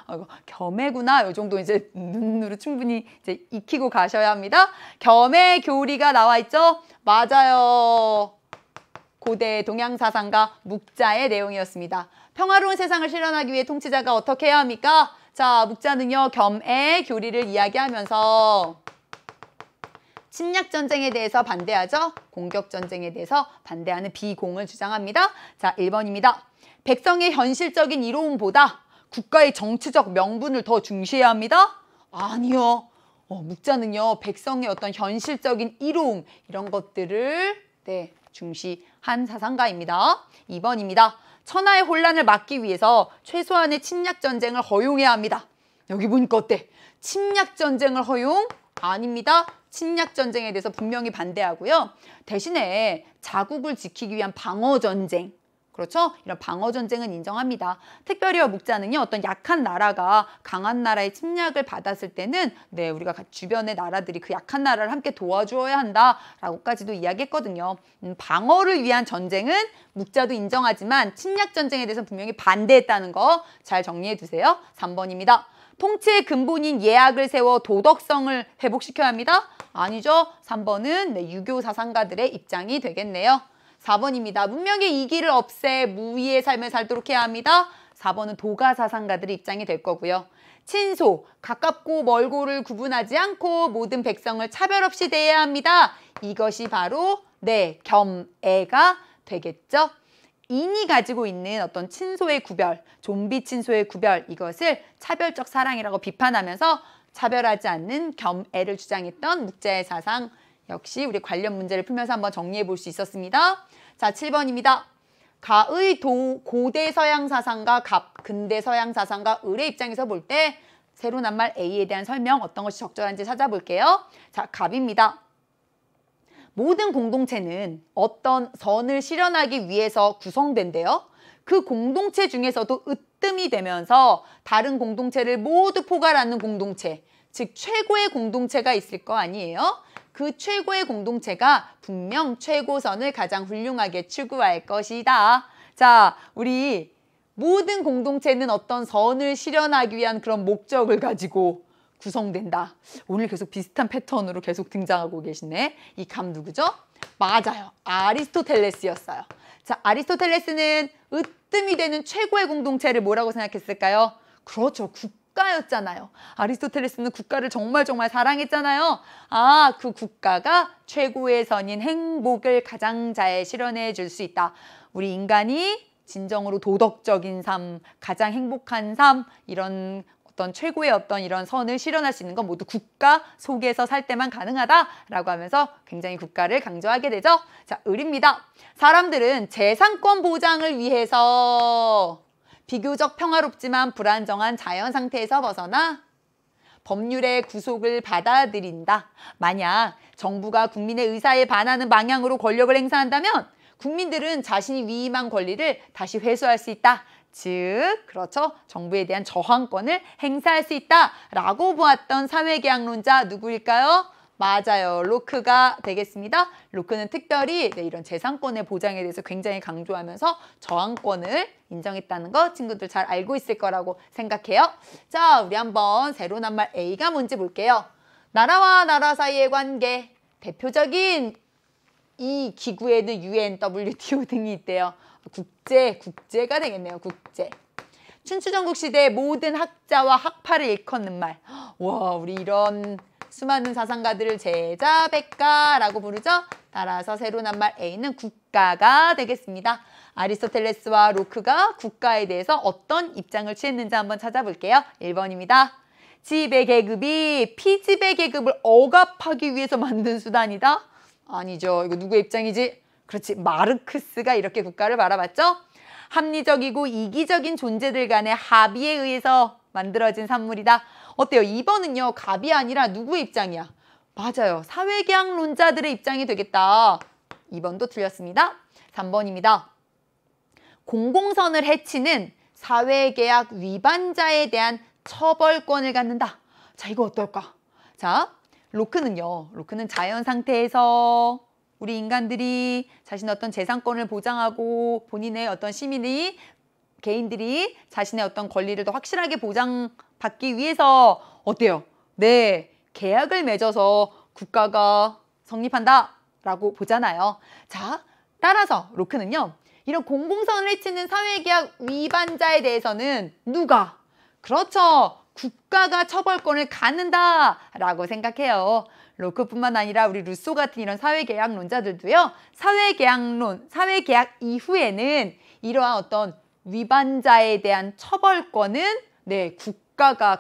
겸애구나. 이 정도 이제 눈으로 충분히 이제 익히고 가셔야 합니다. 겸애 교리가 나와 있죠? 맞아요. 고대 동양 사상가 묵자의 내용이었습니다. 평화로운 세상을 실현하기 위해 통치자가 어떻게 해야 합니까? 자, 묵자는요 겸애 교리를 이야기하면서 침략 전쟁에 대해서 반대하죠. 공격 전쟁에 대해서 반대하는 비공을 주장합니다. 자, 1번입니다. 백성의 현실적인 이로움보다 국가의 정치적 명분을 더 중시해야 합니다. 아니요. 묵자는요 백성의 어떤 현실적인 이로움 이런 것들을 중시한 사상가입니다. 2번입니다. 천하의 혼란을 막기 위해서 최소한의 침략 전쟁을 허용해야 합니다. 여기 보니까 어때? 침략 전쟁을 허용? 아닙니다. 침략 전쟁에 대해서 분명히 반대하고요. 대신에 자국을 지키기 위한 방어 전쟁, 그렇죠? 이런 방어 전쟁은 인정합니다. 특별히와 묵자는요, 어떤 약한 나라가 강한 나라의 침략을 받았을 때는 네, 우리가 주변의 나라들이 그 약한 나라를 함께 도와주어야 한다라고까지도 이야기했거든요. 방어를 위한 전쟁은 묵자도 인정하지만 침략 전쟁에 대해서 분명히 반대했다는 거 잘 정리해 두세요. 3번입니다. 통치의 근본인 예학을 세워 도덕성을 회복시켜야 합니다. 아니죠. 3번은 네, 유교 사상가들의 입장이 되겠네요. 4번입니다. 문명의 이기를 없애 무위의 삶을 살도록 해야 합니다. 4번은 도가 사상가들의 입장이 될 거고요. 친소, 가깝고 멀고를 구분하지 않고 모든 백성을 차별 없이 대해야 합니다. 이것이 바로 네, 겸애가 되겠죠. 인이 가지고 있는 어떤 친소의 구별, 좀비 친소의 구별, 이것을 차별적 사랑이라고 비판하면서 차별하지 않는 겸애를 주장했던 묵자의 사상, 역시 우리 관련 문제를 풀면서 한번 정리해 볼 수 있었습니다. 자, 7번입니다. 가의 고대 서양 사상과 근대 서양 사상과 을의 입장에서 볼 때 새로 난 말 A에 대한 설명 어떤 것이 적절한지 찾아볼게요. 자, 갑입니다. 모든 공동체는 어떤 선을 실현하기 위해서 구성된대요. 그 공동체 중에서도 으뜸이 되면서 다른 공동체를 모두 포괄하는 공동체, 즉 최고의 공동체가 있을 거 아니에요? 그 최고의 공동체가 분명 최고선을 가장 훌륭하게 추구할 것이다. 자, 우리 모든 공동체는 어떤 선을 실현하기 위한 그런 목적을 가지고 구성된다. 오늘 계속 비슷한 패턴으로 계속 등장하고 계시네. 이 감 누구죠? 맞아요. 아리스토텔레스였어요. 자, 아리스토텔레스는 으뜸이 되는 최고의 공동체를 뭐라고 생각했을까요? 그렇죠. 국가였잖아요. 아리스토텔레스는 국가를 정말 사랑했잖아요. 아, 그 국가가 최고의 선인 행복을 가장 잘 실현해 줄 수 있다. 우리 인간이 진정으로 도덕적인 삶, 가장 행복한 삶, 이런 어떤 최고의 어떤 이런 선을 실현할 수 있는 건 모두 국가 속에서 살 때만 가능하다라고 하면서 굉장히 국가를 강조하게 되죠. 자, 을입니다. 사람들은 재산권 보장을 위해서 비교적 평화롭지만 불안정한 자연 상태에서 벗어나 법률의 구속을 받아들인다. 만약 정부가 국민의 의사에 반하는 방향으로 권력을 행사한다면 국민들은 자신이 위임한 권리를 다시 회수할 수 있다. 즉, 그렇죠. 정부에 대한 저항권을 행사할 수 있다라고 보았던 사회계약론자 누구일까요? 맞아요. 로크가 되겠습니다. 로크는 특별히 네, 이런 재산권의 보장에 대해서 굉장히 강조하면서 저항권을 인정했다는 거 친구들 잘 알고 있을 거라고 생각해요. 자, 우리 한번 새로 난 말 A가 뭔지 볼게요. 나라와 나라 사이의 관계. 대표적인 이 기구에는 UN, WTO 등이 있대요. 국제가 되겠네요. 국제. 춘추전국 시대 모든 학자와 학파를 일컫는 말. 와, 우리 이런 수많은 사상가들을 제자백가라고 부르죠. 따라서 새로 난 말 A는 국가가 되겠습니다. 아리스토텔레스와 로크가 국가에 대해서 어떤 입장을 취했는지 한번 찾아볼게요. 1번입니다. 지배 계급이 피지배 계급을 억압하기 위해서 만든 수단이다. 아니죠. 이거 누구의 입장이지? 그렇지. 마르크스가 이렇게 국가를 바라봤죠. 합리적이고 이기적인 존재들 간의 합의에 의해서 만들어진 산물이다. 어때요? 2번은요. 갑이 아니라 누구의 입장이야? 맞아요. 사회계약론자들의 입장이 되겠다. 2번도 틀렸습니다. 3번입니다. 공공선을 해치는 사회계약 위반자에 대한 처벌권을 갖는다. 자, 이거 어떨까? 자, 로크는 자연 상태에서 우리 인간들이 자신의 어떤 재산권을 보장하고 본인의 어떤 개인들이 자신의 어떤 권리를 더 확실하게 보장받기 위해서 어때요? 네, 계약을 맺어서 국가가 성립한다라고 보잖아요. 자, 따라서 로크는요. 이런 공공선을 해치는 사회계약 위반자에 대해서는 누가? 그렇죠. 국가가 처벌권을 갖는다라고 생각해요. 로크뿐만 아니라 우리 루소 같은 이런 사회계약론자들도요. 사회계약 이후에는 이러한 어떤 위반자에 대한 처벌권은 네,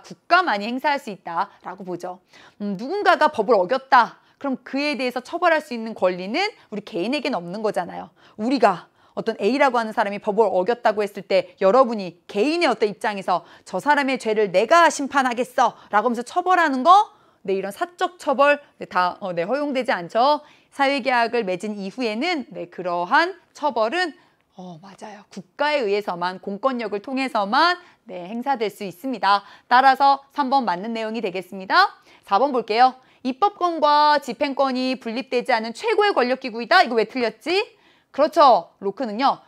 국가만이 행사할 수 있다라고 보죠. 누군가가 법을 어겼다. 그럼 그에 대해서 처벌할 수 있는 권리는 우리 개인에게는 없는 거잖아요. 우리가 어떤 A라고 하는 사람이 법을 어겼다고 했을 때 여러분이 개인의 어떤 입장에서 저 사람의 죄를 내가 심판하겠어 라고 하면서 처벌하는 거 네, 이런 사적 처벌 다 허용되지 않죠. 사회계약을 맺은 이후에는 네, 그러한 처벌은 맞아요. 국가에 의해서만, 공권력을 통해서만 행사될 수 있습니다. 따라서 3번 맞는 내용이 되겠습니다. 4번 볼게요. 입법권과 집행권이 분립되지 않은 최고의 권력기구이다. 이거 왜 틀렸지? 그렇죠. 로크는요.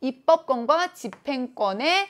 입법권과 집행권의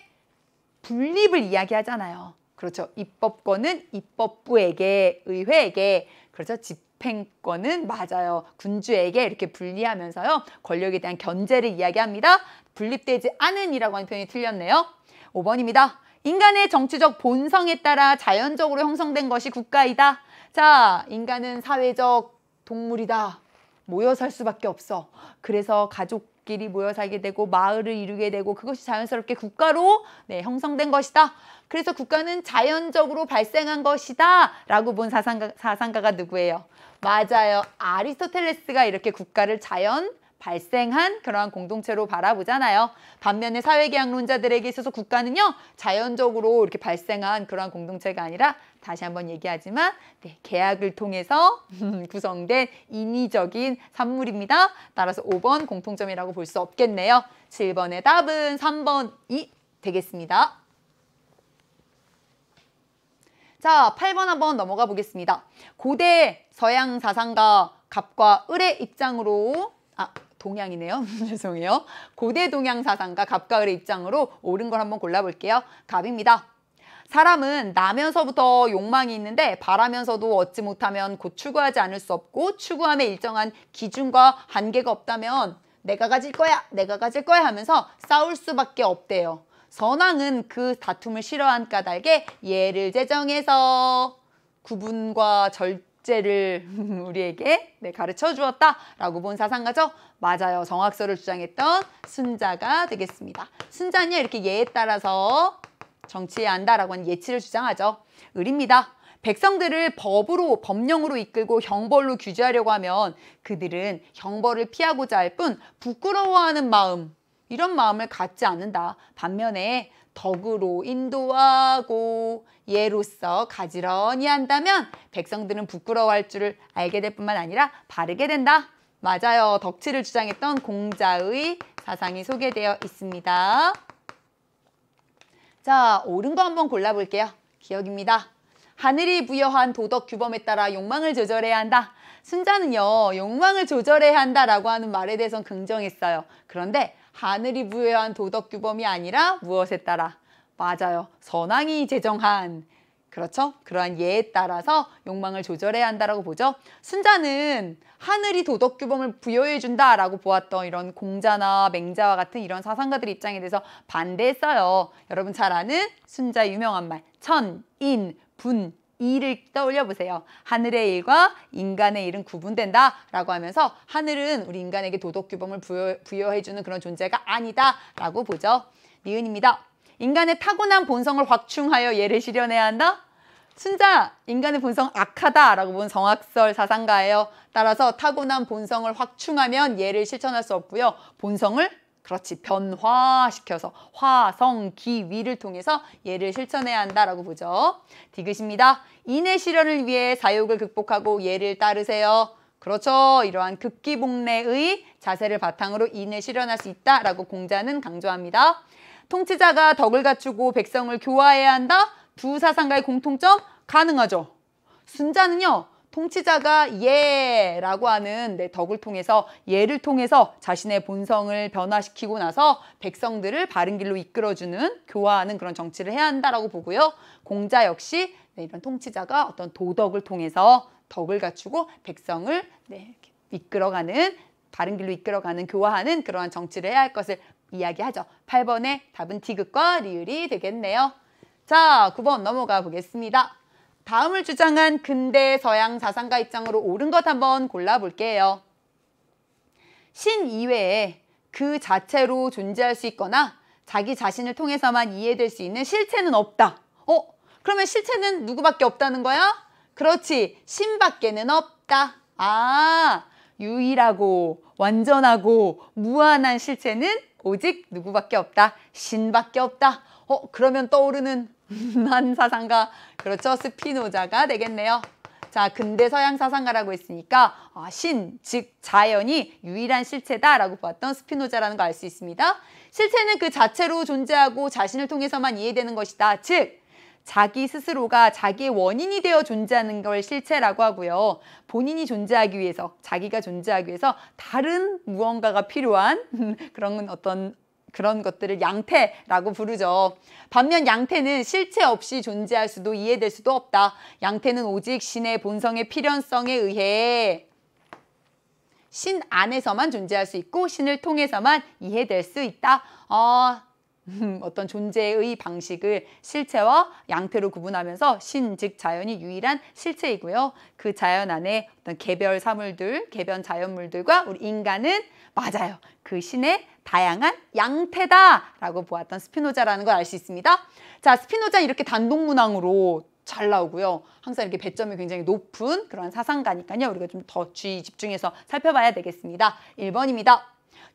분립을 이야기하잖아요. 그렇죠. 입법권은 입법부에게, 의회에게, 그렇죠. 집행권은 맞아요. 군주에게 이렇게 분리하면서요. 권력에 대한 견제를 이야기합니다. 분립되지 않은이라고 하는 표현이 틀렸네요. 5번입니다. 인간의 정치적 본성에 따라 자연적으로 형성된 것이 국가이다. 자, 인간은 사회적 동물이다. 모여 살 수밖에 없어. 그래서 가족끼리 모여 살게 되고 마을을 이루게 되고 그것이 자연스럽게 국가로 형성된 것이다. 그래서 국가는 자연적으로 발생한 것이다 라고 본 사상가가 누구예요? 맞아요. 아리스토텔레스가 이렇게 국가를 자연 발생한 그러한 공동체로 바라보잖아요. 반면에 사회계약론자들에게 있어서 국가는요. 자연적으로 이렇게 발생한 그러한 공동체가 아니라 다시 한번 얘기하지만 계약을 통해서 구성된 인위적인 산물입니다. 따라서 5번 공통점이라고 볼 수 없겠네요. 7번의 답은 3번이 되겠습니다. 자, 8번 한번 넘어가 보겠습니다. 고대 서양 사상가 갑과 을의 입장으로 동양이네요. 죄송해요. 고대 동양 사상가 갑과 을의 입장으로 옳은 걸 한번 골라볼게요. 갑입니다. 사람은 나면서부터 욕망이 있는데 바라면서도 얻지 못하면 곧 추구하지 않을 수 없고 추구함에 일정한 기준과 한계가 없다면 내가 가질 거야, 내가 가질 거야 하면서 싸울 수밖에 없대요. 선왕은 그 다툼을 싫어한 까닭에 예를 제정해서 구분과 절제를 우리에게 가르쳐 주었다라고 본 사상가죠. 맞아요. 정확서를 주장했던 순자가 되겠습니다. 순자는요 이렇게 예에 따라서 정치해야 한다라고 하는 예치를 주장하죠. 을입니다. 백성들을 법으로, 법령으로 이끌고 형벌로 규제하려고 하면 그들은 형벌을 피하고자 할 뿐 부끄러워하는 마음, 이런 마음을 갖지 않는다. 반면에 덕으로 인도하고 예로서 가지런히 한다면 백성들은 부끄러워할 줄을 알게 될 뿐만 아니라 바르게 된다. 맞아요. 덕치를 주장했던 공자의 사상이 소개되어 있습니다. 자, 옳은 거 한번 골라볼게요. 기억입니다. 하늘이 부여한 도덕 규범에 따라 욕망을 조절해야 한다. 순자는요, 욕망을 조절해야 한다라고 하는 말에 대해서는 긍정했어요. 그런데 하늘이 부여한 도덕 규범이 아니라 무엇에 따라? 맞아요. 선왕이 제정한, 그렇죠? 그러한 예에 따라서 욕망을 조절해야 한다라고 보죠. 순자는 하늘이 도덕 규범을 부여해 준다라고 보았던 이런 공자나 맹자와 같은 이런 사상가들의 입장에 대해서 반대했어요. 여러분 잘 아는 순자의 유명한 말, 천, 인, 분, 이를 떠올려 보세요. 하늘의 일과 인간의 일은 구분된다라고 하면서 하늘은 우리 인간에게 도덕 규범을 부여해주는 그런 존재가 아니다라고 보죠. 니은입니다. 인간의 타고난 본성을 확충하여 예를 실현해야 한다. 순자, 인간의 본성 악하다라고 본 성악설 사상가예요. 따라서 타고난 본성을 확충하면 예를 실천할 수 없고요. 본성을 그렇지 변화시켜서 화성, 기, 위를 통해서 예를 실천해야 한다라고 보죠. 디귿입니다. 인의 실현을 위해 사욕을 극복하고 예를 따르세요. 그렇죠. 이러한 극기복례의 자세를 바탕으로 인을 실현할 수 있다라고 공자는 강조합니다. 통치자가 덕을 갖추고 백성을 교화해야 한다. 두 사상가의 공통점 가능하죠. 순자는요. 통치자가 예라고 하는 덕을 통해서 예를 통해서 자신의 본성을 변화시키고 나서 백성들을 바른 길로 이끌어주는 교화하는 그런 정치를 해야 한다라고 보고요. 공자 역시 이런 통치자가 어떤 도덕을 통해서 덕을 갖추고 백성을 이렇게 이끌어가는 바른 길로 이끌어가는 교화하는 그러한 정치를 해야 할 것을 이야기하죠. 8번의 답은 디귿과 리을이 되겠네요. 자, 9번 넘어가 보겠습니다. 다음을 주장한 근대 서양 사상가 입장으로 옳은 것 한번 골라볼게요. 신 이외에 그 자체로 존재할 수 있거나 자기 자신을 통해서만 이해될 수 있는 실체는 없다. 그러면 실체는 누구밖에 없다는 거야? 그렇지, 신밖에는 없다. 유일하고 완전하고 무한한 실체는 오직 누구밖에 없다. 신밖에 없다. 그러면 떠오르는 한 사상가, 그렇죠, 스피노자가 되겠네요. 자, 근대 서양 사상가라고 했으니까 신, 즉 자연이 유일한 실체다라고 보았던 스피노자라는 거 알 수 있습니다. 실체는 그 자체로 존재하고 자신을 통해서만 이해되는 것이다. 즉 자기 스스로가 자기의 원인이 되어 존재하는 걸 실체라고 하고요. 본인이 존재하기 위해서, 자기가 존재하기 위해서 다른 무언가가 필요한 그런 것들을 양태라고 부르죠. 반면 양태는 실체 없이 존재할 수도 이해될 수도 없다. 양태는 오직 신의 본성의 필연성에 의해 신 안에서만 존재할 수 있고 신을 통해서만 이해될 수 있다. 어떤 존재의 방식을 실체와 양태로 구분하면서 신, 즉 자연이 유일한 실체이고요. 그 자연 안에 어떤 개별 사물들, 개별 자연물들과 우리 인간은 맞아요. 그 신의 다양한 양태다라고 보았던 스피노자라는 걸 알 수 있습니다. 자, 스피노자 이렇게 단독문항으로 잘 나오고요. 항상 이렇게 배점이 굉장히 높은 그런 사상가니까요. 우리가 좀 더 주의 집중해서 살펴봐야 되겠습니다. 1번입니다.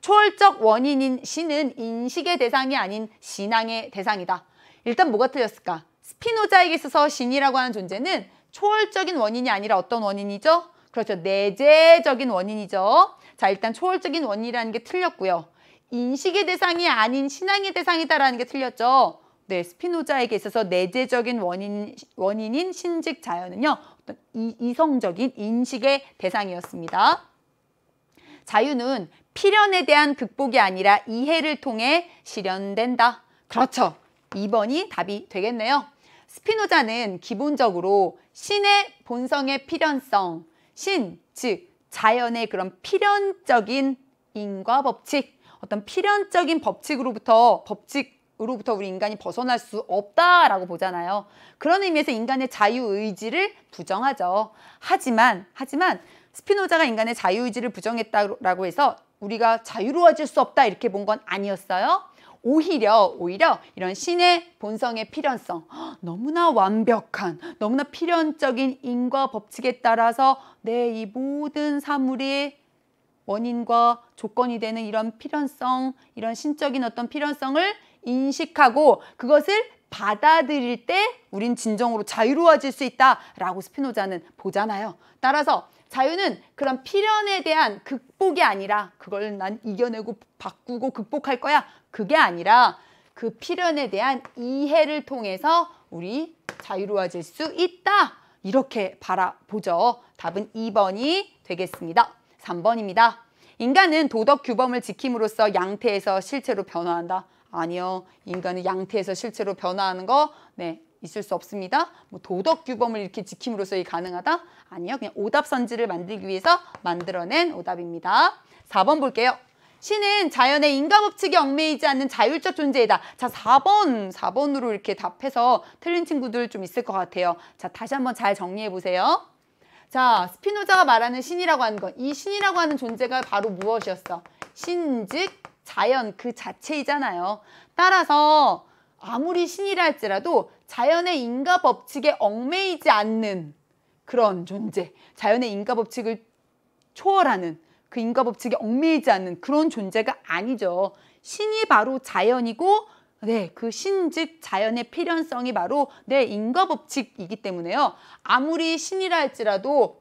초월적 원인인 신은 인식의 대상이 아닌 신앙의 대상이다. 일단 뭐가 틀렸을까? 스피노자에게 있어서 신이라고 하는 존재는 초월적인 원인이 아니라 어떤 원인이죠? 그렇죠. 내재적인 원인이죠. 자, 일단 초월적인 원인이라는 게 틀렸고요. 인식의 대상이 아닌 신앙의 대상이다라는 게 틀렸죠. 네, 스피노자에게 있어서 내재적인 원인인 신즉 자연은요, 어떤 이성적인 인식의 대상이었습니다. 자유는 필연에 대한 극복이 아니라 이해를 통해 실현된다. 그렇죠. 2번이 답이 되겠네요. 스피노자는 기본적으로 신의 본성의 필연성, 신, 즉 자연의 그런 필연적인 인과 법칙, 어떤 필연적인 법칙으로부터 우리 인간이 벗어날 수 없다라고 보잖아요. 그런 의미에서 인간의 자유의지를 부정하죠. 하지만 스피노자가 인간의 자유의지를 부정했다라고 해서 우리가 자유로워질 수 없다 이렇게 본 건 아니었어요. 오히려 이런 신의 본성의 필연성, 너무나 완벽한, 너무나 필연적인 인과 법칙에 따라서 이 모든 사물이 원인과 조건이 되는 이런 필연성, 이런 신적인 어떤 필연성을 인식하고 그것을 받아들일 때 우린 진정으로 자유로워질 수 있다라고 스피노자는 보잖아요. 따라서 자유는 그런 필연에 대한 극복이 아니라 그걸 난 이겨내고 바꾸고 극복할 거야. 그게 아니라 그 필연에 대한 이해를 통해서 우리 자유로워질 수 있다. 이렇게 바라보죠. 답은 2번이 되겠습니다. 3번입니다. 인간은 도덕 규범을 지킴으로써 양태에서 실체로 변화한다. 아니요. 인간은 양태에서 실체로 변화하는 거 있을 수 없습니다. 도덕 규범을 이렇게 지킴으로써 가능하다? 아니요. 그냥 오답 선지를 만들기 위해서 만들어낸 오답입니다. 4번 볼게요. 신은 자연의 인과법칙에 얽매이지 않는 자율적 존재이다. 자, 4번으로 이렇게 답해서 틀린 친구들 좀 있을 것 같아요. 자, 다시 한번 잘 정리해 보세요. 자, 스피노자가 말하는 신이라고 하는 것, 이 신이라고 하는 존재가 바로 무엇이었어? 신, 즉 자연 그 자체이잖아요. 따라서 아무리 신이라 할지라도 자연의 인과법칙에 얽매이지 않는 그런 존재, 자연의 인과법칙을 초월하는 그 인과법칙에 얽매이지 않는 그런 존재가 아니죠. 신이 바로 자연이고 그 신, 즉 자연의 필연성이 바로 인과법칙이기 때문에요. 아무리 신이라 할지라도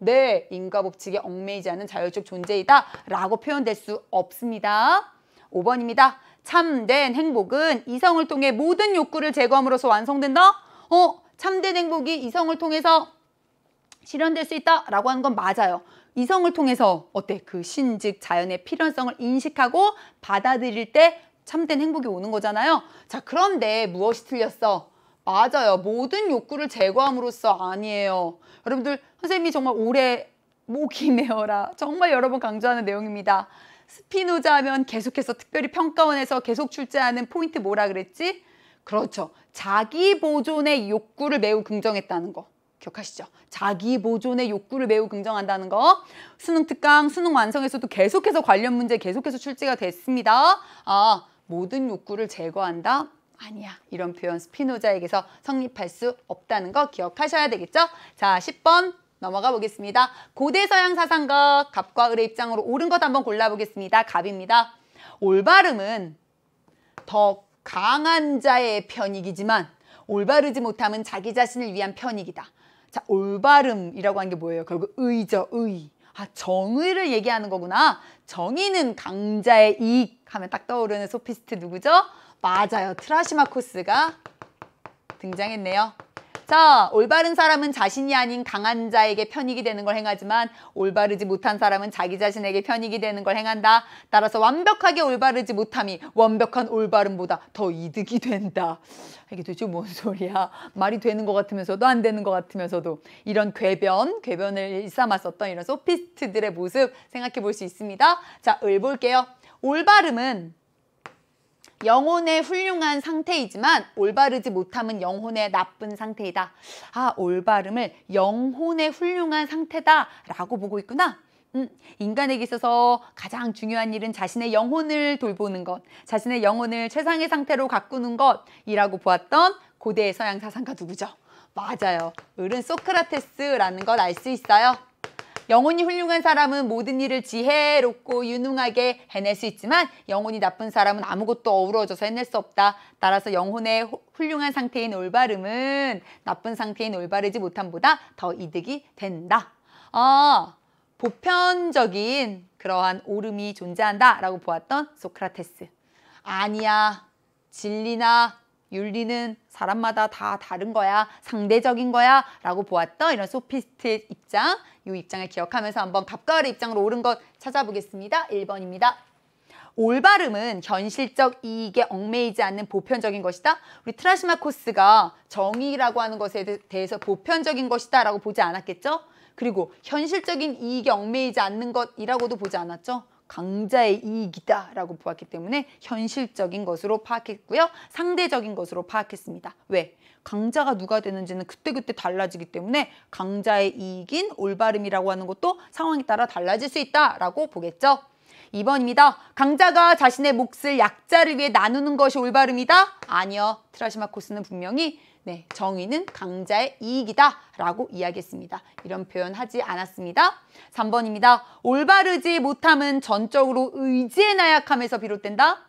인과법칙에 얽매이지 않는 자율적 존재이다 라고 표현될 수 없습니다. 5번입니다. 참된 행복은 이성을 통해 모든 욕구를 제거함으로써 완성된다? 참된 행복이 이성을 통해서 실현될 수 있다라고 하는 건 맞아요. 이성을 통해서 그 신, 즉 자연의 필연성을 인식하고 받아들일 때 참된 행복이 오는 거잖아요. 자, 그런데 무엇이 틀렸어? 맞아요. 모든 욕구를 제거함으로써 아니에요. 여러분들, 선생님이 정말 오래 목이 메어라 정말 여러 번 강조하는 내용입니다. 스피노자 하면 계속해서 특별히 평가원에서 계속 출제하는 포인트 뭐라 그랬지? 그렇죠. 자기 보존의 욕구를 매우 긍정했다는 거. 기억하시죠? 자기 보존의 욕구를 매우 긍정한다는 거. 수능 특강, 수능 완성에서도 계속해서 관련 문제 계속해서 출제가 됐습니다. 모든 욕구를 제거한다? 아니야. 이런 표현 스피노자에게서 성립할 수 없다는 거 기억하셔야 되겠죠? 자, 10번 넘어가 보겠습니다. 고대 서양 사상가 갑과 을의 입장으로 옳은 것 한번 골라보겠습니다. 갑입니다. 올바름은 더 강한 자의 편익이지만 올바르지 못함은 자기 자신을 위한 편익이다. 자, 올바름이라고 하는 게 뭐예요? 결국 의죠, 의. 아, 정의를 얘기하는 거구나. 정의는 강자의 이익 하면 딱 떠오르는 소피스트 누구죠? 맞아요. 트라시마코스가 등장했네요. 자, 올바른 사람은 자신이 아닌 강한 자에게 편익이 되는 걸 행하지만 올바르지 못한 사람은 자기 자신에게 편익이 되는 걸 행한다. 따라서 완벽하게 올바르지 못함이 완벽한 올바름보다 더 이득이 된다. 이게 도대체 뭔 소리야? 말이 되는 것 같으면서도 안 되는 것 같으면서도 이런 궤변을 일삼았었던 이런 소피스트들의 모습 생각해 볼 수 있습니다. 자, 을 볼게요. 올바름은 영혼의 훌륭한 상태이지만 올바르지 못함은 영혼의 나쁜 상태이다. 아, 올바름을 영혼의 훌륭한 상태다라고 보고 있구나. 인간에게 있어서 가장 중요한 일은 자신의 영혼을 돌보는 것, 자신의 영혼을 최상의 상태로 가꾸는 것이라고 보았던 고대 서양 사상가 누구죠? 맞아요. 을은 소크라테스라는 걸 알 수 있어요. 영혼이 훌륭한 사람은 모든 일을 지혜롭고 유능하게 해낼 수 있지만 영혼이 나쁜 사람은 아무것도 어우러져서 해낼 수 없다. 따라서 영혼의 훌륭한 상태인 올바름은 나쁜 상태인 올바르지 못함보다 더 이득이 된다. 보편적인 그러한 옳음이 존재한다라고 보았던 소크라테스. 아니야. 진리나 윤리는 사람마다 다 다른 거야. 상대적인 거야. 라고 보았던 이런 소피스트의 입장. 이 입장을 기억하면서 한번 갑과 을의 입장으로 옳은 것 찾아보겠습니다. 1번입니다. 올바름은 현실적 이익에 얽매이지 않는 보편적인 것이다. 우리 트라시마코스가 정의라고 하는 것에 대해서 보편적인 것이다 라고 보지 않았겠죠? 그리고 현실적인 이익에 얽매이지 않는 것이라고도 보지 않았죠? 강자의 이익이다 라고 보았기 때문에 현실적인 것으로 파악했고요. 상대적인 것으로 파악했습니다. 왜? 강자가 누가 되는지는 그때그때 달라지기 때문에 강자의 이익인 올바름이라고 하는 것도 상황에 따라 달라질 수 있다라고 보겠죠. 2번입니다. 강자가 자신의 몫을 약자를 위해 나누는 것이 올바름이다? 아니요. 트라시마코스는 분명히 정의는 강자의 이익이다 라고 이야기했습니다. 이런 표현 하지 않았습니다. 3번입니다. 올바르지 못함은 전적으로 의지의 나약함에서 비롯된다.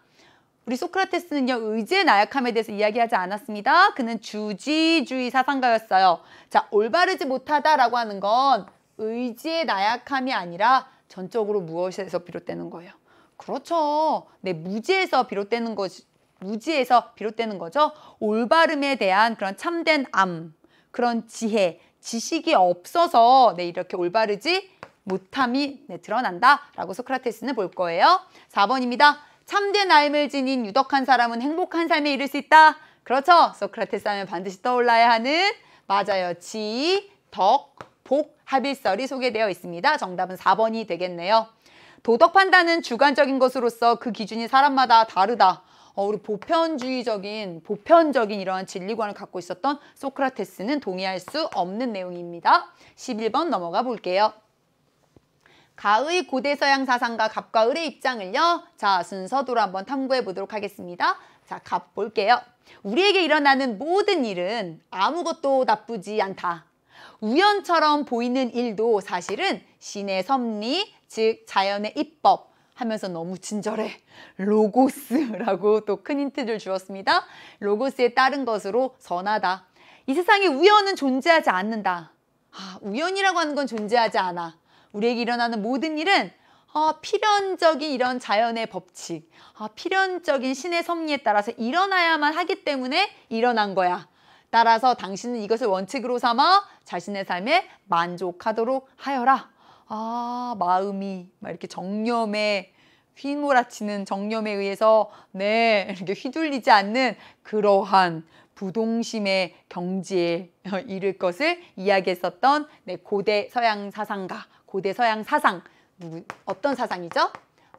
우리 소크라테스는요, 의지의 나약함에 대해서 이야기하지 않았습니다. 그는 주지주의 사상가였어요. 자, 올바르지 못하다라고 하는 건 의지의 나약함이 아니라 전적으로 무엇에서 비롯되는 거예요? 그렇죠. 무지에서 비롯되는 거죠. 올바름에 대한 그런 참된 그런 지혜, 지식이 없어서 이렇게 올바르지 못함이 드러난다라고 소크라테스는 볼 거예요. 4번입니다. 참된 알을 지닌 유덕한 사람은 행복한 삶에 이를 수 있다. 그렇죠. 소크라테스 하면 반드시 떠올라야 하는 맞아요. 지, 덕, 복, 합일설이 소개되어 있습니다. 정답은 4번이 되겠네요. 도덕 판단은 주관적인 것으로서 그 기준이 사람마다 다르다. 우리 보편적인 이러한 진리관을 갖고 있었던 소크라테스는 동의할 수 없는 내용입니다. 11번 넘어가 볼게요. 가의 고대 서양 사상가 갑과 을의 입장을요. 자, 순서대로 한번 탐구해 보도록 하겠습니다. 자, 갑 볼게요. 우리에게 일어나는 모든 일은 아무것도 나쁘지 않다. 우연처럼 보이는 일도 사실은 신의 섭리, 즉 자연의 입법 하면서 너무 친절해. 로고스라고 또 큰 힌트를 주었습니다. 로고스에 따른 것으로 선하다. 이 세상에 우연은 존재하지 않는다. 우연이라고 하는 건 존재하지 않아. 우리에게 일어나는 모든 일은 필연적인 이런 자연의 법칙, 필연적인 신의 섭리에 따라서 일어나야만 하기 때문에 일어난 거야. 따라서 당신은 이것을 원칙으로 삼아 자신의 삶에 만족하도록 하여라. 마음이 이렇게 정념에 휘몰아치는 정념에 의해서 이렇게 휘둘리지 않는 그러한 부동심의 경지에 이를 것을 이야기했었던 고대 서양 사상가, 고대 서양 사상, 어떤 사상이죠?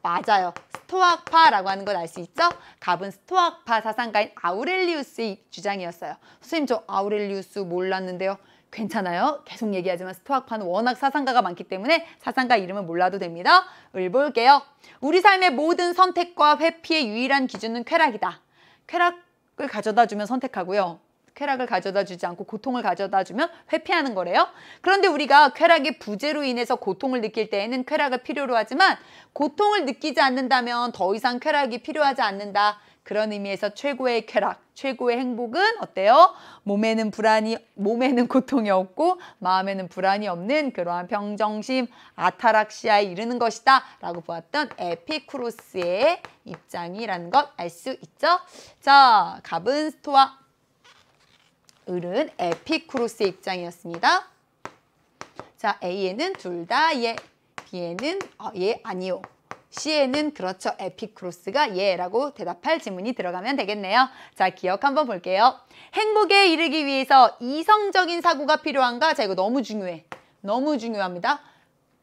맞아요. 스토아파라고 하는 걸 알 수 있죠? 갑은 스토아파 사상가인 아우렐리우스의 주장이었어요. 선생님, 저 아우렐리우스 몰랐는데요. 괜찮아요. 계속 얘기하지만 스토아파는 워낙 사상가가 많기 때문에 사상가 이름은 몰라도 됩니다. 을 볼게요. 우리 삶의 모든 선택과 회피의 유일한 기준은 쾌락이다. 쾌락을 가져다 주면 선택하고요. 쾌락을 가져다 주지 않고 고통을 가져다 주면 회피하는 거래요. 그런데 우리가 쾌락의 부재로 인해서 고통을 느낄 때에는 쾌락을 필요로 하지만 고통을 느끼지 않는다면 더 이상 쾌락이 필요하지 않는다. 그런 의미에서 최고의 쾌락, 최고의 행복은 어때요? 몸에는 고통이 없고 마음에는 불안이 없는 그러한 평정심, 아타락시아에 이르는 것이다 라고 보았던 에피쿠로스의 입장이라는 것 알 수 있죠? 자, 갑은 스토아, 을은 에피쿠로스의 입장이었습니다. 자, A에는 둘 다 예, B에는 예 아니요, C에는 그렇죠 에피쿠로스가 예라고 대답할 지문이 들어가면 되겠네요. 자, 기억 한번 볼게요. 행복에 이르기 위해서 이성적인 사고가 필요한가? 자, 이거 너무 중요해. 너무 중요합니다.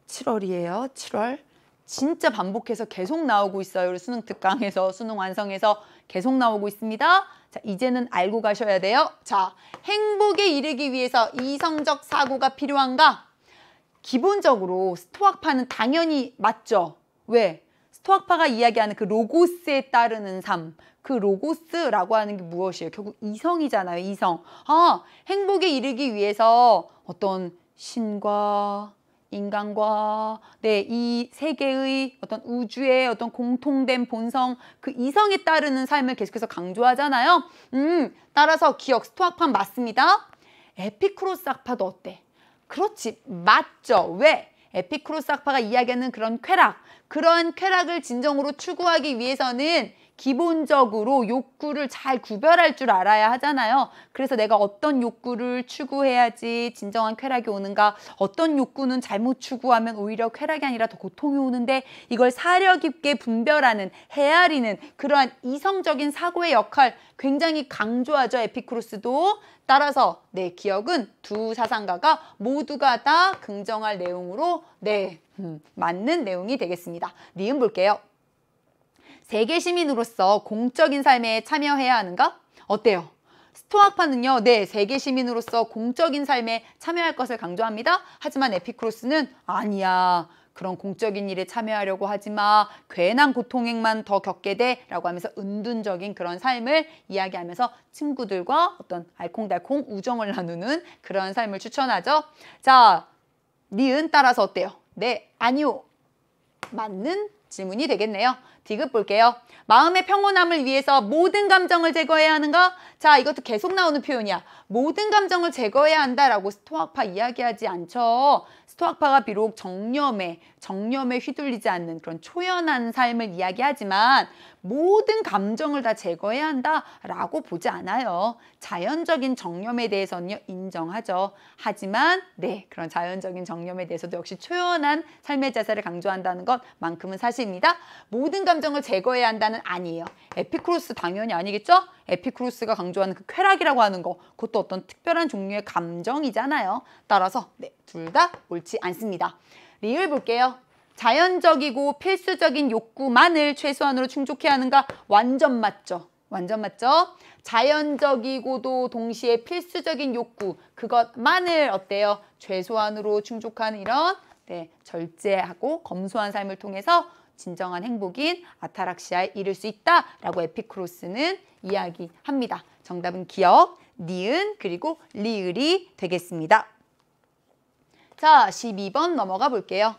7월이에요. 7월. 진짜 반복해서 계속 나오고 있어요. 우리 수능 특강에서, 수능 완성에서 계속 나오고 있습니다. 자, 이제는 알고 가셔야 돼요. 자, 행복에 이르기 위해서 이성적 사고가 필요한가? 기본적으로 스토아파는 당연히 맞죠. 왜? 스토아파가 이야기하는 그 로고스에 따르는 삶, 그 로고스라고 하는 게 무엇이에요? 결국 이성이잖아요. 이성. 행복에 이르기 위해서 어떤 신과 인간과 이 세계의 어떤 우주의 어떤 공통된 본성, 그 이성에 따르는 삶을 계속해서 강조하잖아요. 따라서 기억, 스토아파 맞습니다. 에피쿠로스 학파도 어때? 그렇지, 맞죠. 왜? 에피쿠로스 학파가 이야기하는 그런 쾌락, 그러한 쾌락을 진정으로 추구하기 위해서는 기본적으로 욕구를 잘 구별할 줄 알아야 하잖아요. 그래서 내가 어떤 욕구를 추구해야지 진정한 쾌락이 오는가, 어떤 욕구는 잘못 추구하면 오히려 쾌락이 아니라 더 고통이 오는데, 이걸 사려 깊게 분별하는, 헤아리는 그러한 이성적인 사고의 역할 굉장히 강조하죠, 에피쿠로스도. 따라서 기억은 두 사상가가 모두가 다 긍정할 내용으로 맞는 내용이 되겠습니다. 니은 볼게요. 세계 시민으로서 공적인 삶에 참여해야 하는가? 어때요? 스토아파는요, 세계 시민으로서 공적인 삶에 참여할 것을 강조합니다. 하지만 에피쿠로스는 아니야, 그런 공적인 일에 참여하려고 하지 마, 괜한 고통만 더 겪게 돼 라고 하면서 은둔적인 그런 삶을 이야기하면서 친구들과 어떤 알콩달콩 우정을 나누는 그런 삶을 추천하죠. 자, 니은 따라서 어때요? 아니요, 맞는 질문이 되겠네요. 디귿 볼게요. 마음의 평온함을 위해서 모든 감정을 제거해야 하는가? 자, 이것도 계속 나오는 표현이야. 모든 감정을 제거해야 한다라고 스토아파 이야기하지 않죠. 스토아파가 비록 정념에 휘둘리지 않는 그런 초연한 삶을 이야기하지만 모든 감정을 다 제거해야 한다라고 보지 않아요. 자연적인 정념에 대해서는요, 인정하죠. 하지만 그런 자연적인 정념에 대해서도 역시 초연한 삶의 자세를 강조한다는 것만큼은 사실입니다. 모든 감정을 제거해야 한다는 아니에요. 에피쿠로스 당연히 아니겠죠? 에피쿠로스가 강조하는 그 쾌락이라고 하는 거, 그것도 어떤 특별한 종류의 감정이잖아요. 따라서 둘 다 옳지 않습니다. 리을 볼게요. 자연적이고 필수적인 욕구만을 최소한으로 충족해야 하는가? 완전 맞죠. 완전 맞죠? 자연적이고도 동시에 필수적인 욕구, 그것만을 어때요? 최소한으로 충족하는 이런 절제하고 검소한 삶을 통해서 진정한 행복인 아타락시아에 이를 수 있다라고 에피쿠로스는 이야기합니다. 정답은 기억, 니은, 그리고 리을이 되겠습니다. 자, 12번 넘어가 볼게요.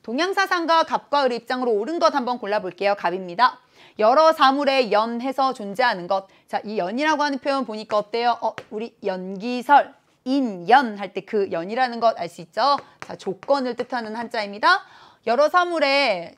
동양사상가 갑과 을의 입장으로 옳은 것 한번 골라볼게요. 갑입니다. 여러 사물에 연해서 존재하는 것. 자, 이 연이라고 하는 표현 보니까 어때요? 우리 연기설, 인연 할 때 그 연이라는 것 알 수 있죠? 자, 조건을 뜻하는 한자입니다. 여러 사물에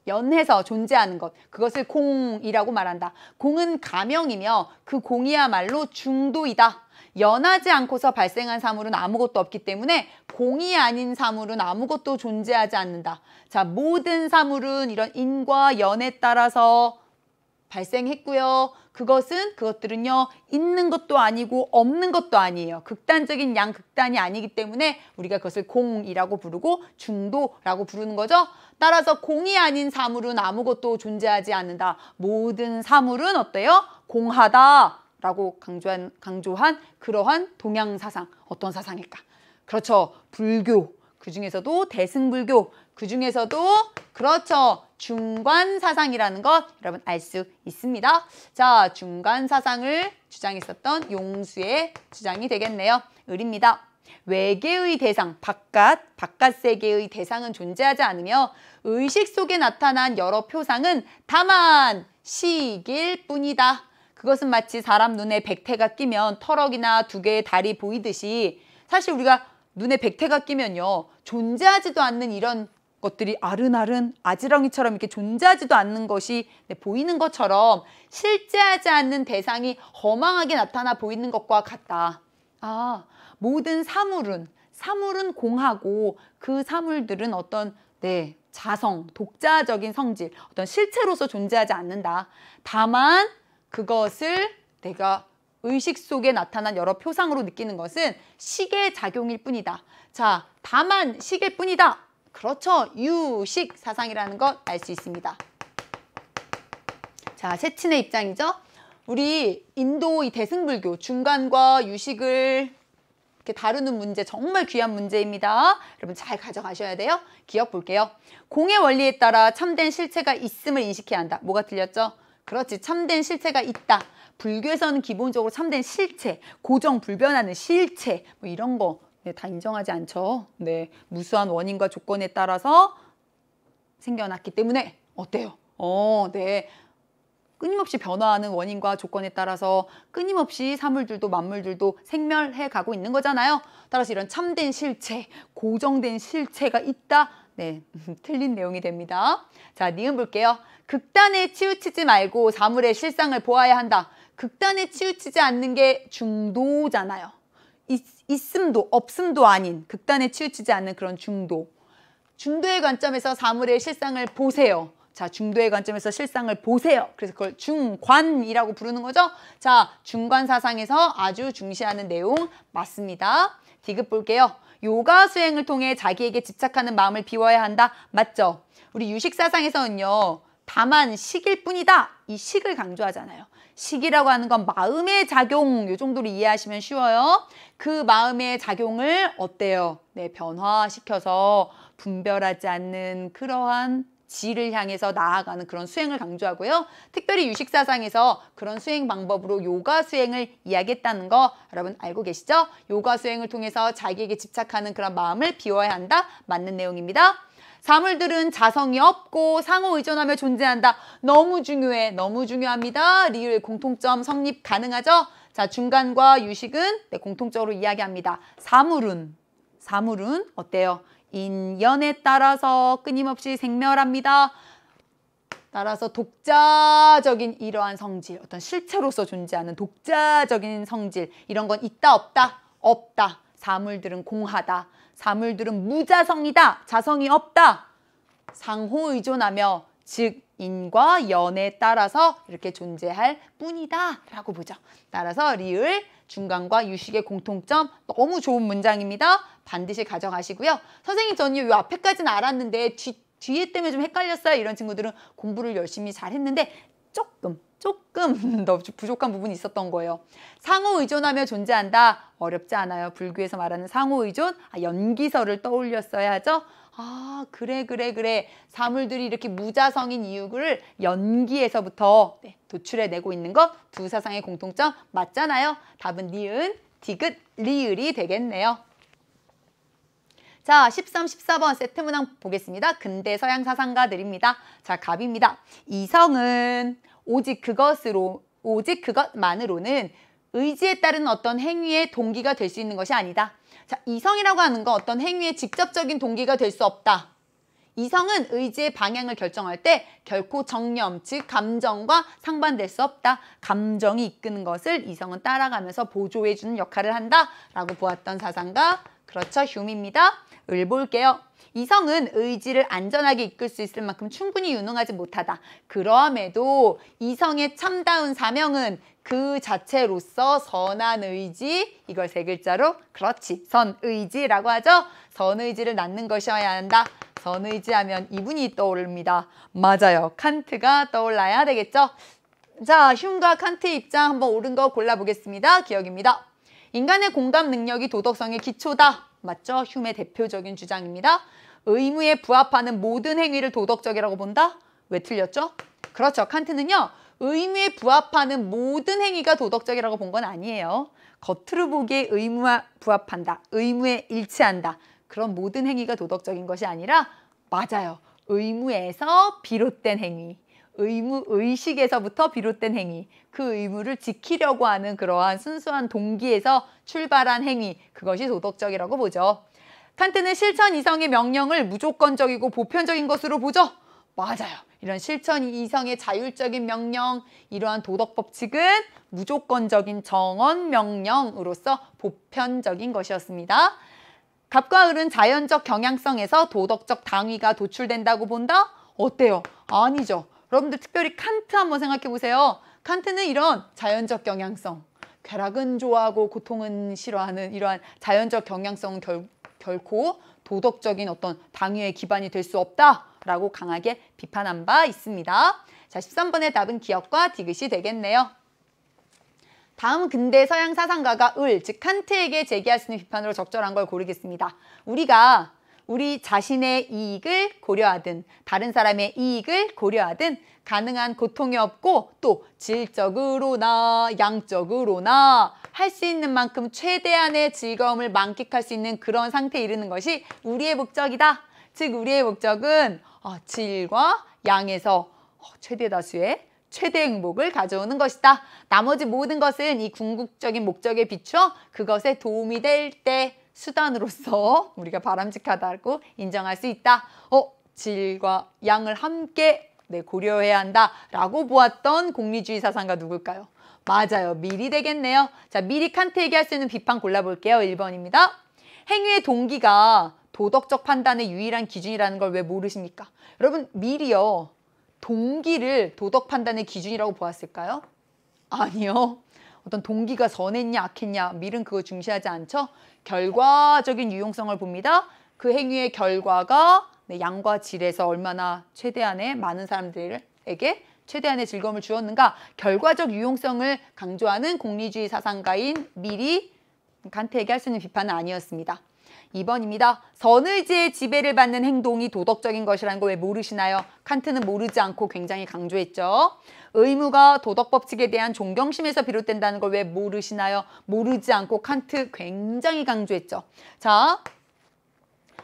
연해서 존재하는 것, 그것을 공이라고 말한다. 공은 가명이며 그 공이야말로 중도이다. 연하지 않고서 발생한 사물은 아무것도 없기 때문에 공이 아닌 사물은 아무것도 존재하지 않는다. 자, 모든 사물은 이런 인과 연에 따라서 발생했고요. 그것들은요, 있는 것도 아니고 없는 것도 아니에요. 극단적인 양극단이 아니기 때문에 우리가 그것을 공이라고 부르고 중도라고 부르는 거죠. 따라서 공이 아닌 사물은 아무것도 존재하지 않는다. 모든 사물은 어때요? 공하다 라고 강조한 그러한 동양 사상. 어떤 사상일까? 그렇죠. 불교. 그 중에서도 대승불교. 그 중에서도 그렇죠. 중관 사상이라는 것 여러분 알 수 있습니다. 자, 중간 사상을 주장했었던 용수의 주장이 되겠네요. 을입니다. 외계의 대상, 바깥 세계의 대상은 존재하지 않으며 의식 속에 나타난 여러 표상은 다만 식일 뿐이다. 그것은 마치 사람 눈에 백태가 끼면 털럭이나 두 개의 달이 보이듯이 사실 우리가 눈에 백태가 끼면요. 존재하지도 않는 이런 것들이 아른아른 아지랑이처럼 이렇게 존재하지도 않는 것이 보이는 것처럼 실제하지 않는 대상이 허망하게 나타나 보이는 것과 같다. 모든 사물은 공하고 그 사물들은 어떤 자성, 독자적인 성질, 어떤 실체로서 존재하지 않는다. 다만 그것을 내가 의식 속에 나타난 여러 표상으로 느끼는 것은 식의 작용일 뿐이다. 자, 다만 식일 뿐이다. 그렇죠. 유식 사상이라는 것 알 수 있습니다. 자, 세친의 입장이죠. 우리 인도 이 대승불교 중간과 유식을 이렇게 다루는 문제 정말 귀한 문제입니다. 여러분 잘 가져가셔야 돼요. 기억 볼게요. 공의 원리에 따라 참된 실체가 있음을 인식해야 한다. 뭐가 틀렸죠? 그렇지. 참된 실체가 있다. 불교에서는 기본적으로 참된 실체, 고정 불변하는 실체 뭐 이런 거 다 인정하지 않죠. 무수한 원인과 조건에 따라서 생겨났기 때문에 어때요? 끊임없이 변화하는 원인과 조건에 따라서 끊임없이 사물들도 만물들도 생멸해 가고 있는 거잖아요. 따라서 이런 참된 실체, 고정된 실체가 있다. 틀린 내용이 됩니다. 자, 니은 볼게요. 극단에 치우치지 말고 사물의 실상을 보아야 한다. 극단에 치우치지 않는 게 중도잖아요. 있음도 없음도 아닌 극단에 치우치지 않는 그런 중도. 중도의 관점에서 사물의 실상을 보세요. 자, 중도의 관점에서 실상을 보세요. 그래서 그걸 중관이라고 부르는 거죠. 자, 중관 사상에서 아주 중시하는 내용 맞습니다. 디귿 볼게요. 요가 수행을 통해 자기에게 집착하는 마음을 비워야 한다. 맞죠? 우리 유식 사상에서는요. 다만 식일 뿐이다. 이 식을 강조하잖아요. 식이라고 하는 건 마음의 작용, 요 정도로 이해하시면 쉬워요. 그 마음의 작용을 어때요? 변화시켜서 분별하지 않는 그러한 지를 향해서 나아가는 그런 수행을 강조하고요. 특별히 유식사상에서 그런 수행 방법으로 요가 수행을 이야기했다는 거 여러분 알고 계시죠? 요가 수행을 통해서 자기에게 집착하는 그런 마음을 비워야 한다. 맞는 내용입니다. 사물들은 자성이 없고 상호 의존하며 존재한다. 너무 중요해. 너무 중요합니다. 리을 공통점 성립 가능하죠? 자, 중간과 유식은 공통적으로 이야기합니다. 사물은 어때요? 인연에 따라서 끊임없이 생멸합니다. 따라서 독자적인 이러한 성질, 어떤 실체로서 존재하는 독자적인 성질, 이런 건 있다 없다? 없다. 사물들은 공하다. 사물들은 무자성이다. 자성이 없다. 상호 의존하며 즉 인과 연에 따라서 이렇게 존재할 뿐이다 라고 보죠. 따라서 리을, 중간과 유식의 공통점 너무 좋은 문장입니다. 반드시 가져가시고요. 선생님 저는 요 앞에까지는 알았는데 뒤에 때문에 좀 헷갈렸어요. 이런 친구들은 공부를 열심히 잘 했는데 조금 더 부족한 부분이 있었던 거예요. 상호 의존하며 존재한다. 어렵지 않아요. 불교에서 말하는 상호 의존, 연기설을 떠올렸어야 하죠. 그래. 사물들이 이렇게 무자성인 이유를 연기에서부터 도출해내고 있는 것 두 사상의 공통점 맞잖아요. 답은 니은, 디귿, 리을이 되겠네요. 자, 13, 14번 세트 문항 보겠습니다. 근대 서양 사상가들입니다. 자, 갑입니다. 이성은 오직 그것만으로는 의지에 따른 어떤 행위의 동기가 될 수 있는 것이 아니다. 자, 이성이라고 하는 건 어떤 행위의 직접적인 동기가 될 수 없다. 이성은 의지의 방향을 결정할 때 결코 정념, 즉 감정과 상반될 수 없다. 감정이 이끄는 것을 이성은 따라가면서 보조해주는 역할을 한다라고 보았던 사상가, 그렇죠, 휴미입니다. 을 볼게요. 이성은 의지를 안전하게 이끌 수 있을 만큼 충분히 유능하지 못하다. 그럼에도 이성의 참다운 사명은 그 자체로서 선한 의지, 이걸 세 글자로, 그렇지, 선의지라고 하죠. 선의지를 낳는 것이어야 한다. 선의지 하면 이분이 떠오릅니다. 맞아요. 칸트가 떠올라야 되겠죠. 자, 흉과 칸트의 입장 한번 옳은 거 골라보겠습니다. 기억입니다. 인간의 공감 능력이 도덕성의 기초다. 맞죠? 흉의 대표적인 주장입니다. 의무에 부합하는 모든 행위를 도덕적이라고 본다? 왜 틀렸죠? 그렇죠. 칸트는요. 의무에 부합하는 모든 행위가 도덕적이라고 본 건 아니에요. 겉으로 보기에 의무와 부합한다, 의무에 일치한다. 그런 모든 행위가 도덕적인 것이 아니라 맞아요. 의무에서 비롯된 행위, 의무의식에서부터 비롯된 행위, 그 의무를 지키려고 하는 그러한 순수한 동기에서 출발한 행위, 그것이 도덕적이라고 보죠. 칸트는 실천 이성의 명령을 무조건적이고 보편적인 것으로 보죠. 맞아요. 이런 실천 이성의 자율적인 명령, 이러한 도덕 법칙은 무조건적인 정언 명령으로서 보편적인 것이었습니다. 갑과 을은 자연적 경향성에서 도덕적 당위가 도출된다고 본다? 어때요? 아니죠. 여러분들 특별히 칸트 한번 생각해 보세요. 칸트는 이런 자연적 경향성, 쾌락은 좋아하고 고통은 싫어하는 이러한 자연적 경향성은 결코 도덕적인 어떤 당위의 기반이 될 수 없다라고 강하게 비판한 바 있습니다. 자, 13번의 답은 기억과 디귿이 되겠네요. 다음 근대 서양 사상가가 즉 칸트에게 제기할 수 있는 비판으로 적절한 걸 고르겠습니다. 우리가 우리 자신의 이익을 고려하든 다른 사람의 이익을 고려하든 가능한 고통이 없고 또 질적으로나 양적으로나 할 수 있는 만큼 최대한의 즐거움을 만끽할 수 있는 그런 상태에 이르는 것이 우리의 목적이다. 즉 우리의 목적은 질과 양에서 최대 다수의 최대 행복을 가져오는 것이다. 나머지 모든 것은 이 궁극적인 목적에 비추어 그것에 도움이 될 때 수단으로서 우리가 바람직하다고 인정할 수 있다. 질과 양을 함께 고려해야 한다라고 보았던 공리주의 사상가 누굴까요? 맞아요. 밀이 되겠네요. 자, 밀이 칸트에게 할 수 있는 비판 골라볼게요. 1번입니다. 행위의 동기가 도덕적 판단의 유일한 기준이라는 걸 왜 모르십니까? 여러분, 밀이요. 동기를 도덕 판단의 기준이라고 보았을까요? 아니요. 어떤 동기가 선했냐 악했냐 밀은 그거 중시하지 않죠. 결과적인 유용성을 봅니다. 그 행위의 결과가 양과 질에서 얼마나 최대한의 많은 사람들에게 최대한의 즐거움을 주었는가, 결과적 유용성을 강조하는 공리주의 사상가인 밀이 칸트에게 할 수 있는 비판은 아니었습니다. 2번입니다. 선의지의 지배를 받는 행동이 도덕적인 것이라는 거 왜 모르시나요? 칸트는 모르지 않고 굉장히 강조했죠. 의무가 도덕 법칙에 대한 존경심에서 비롯된다는 걸 왜 모르시나요? 모르지 않고 칸트 굉장히 강조했죠. 자,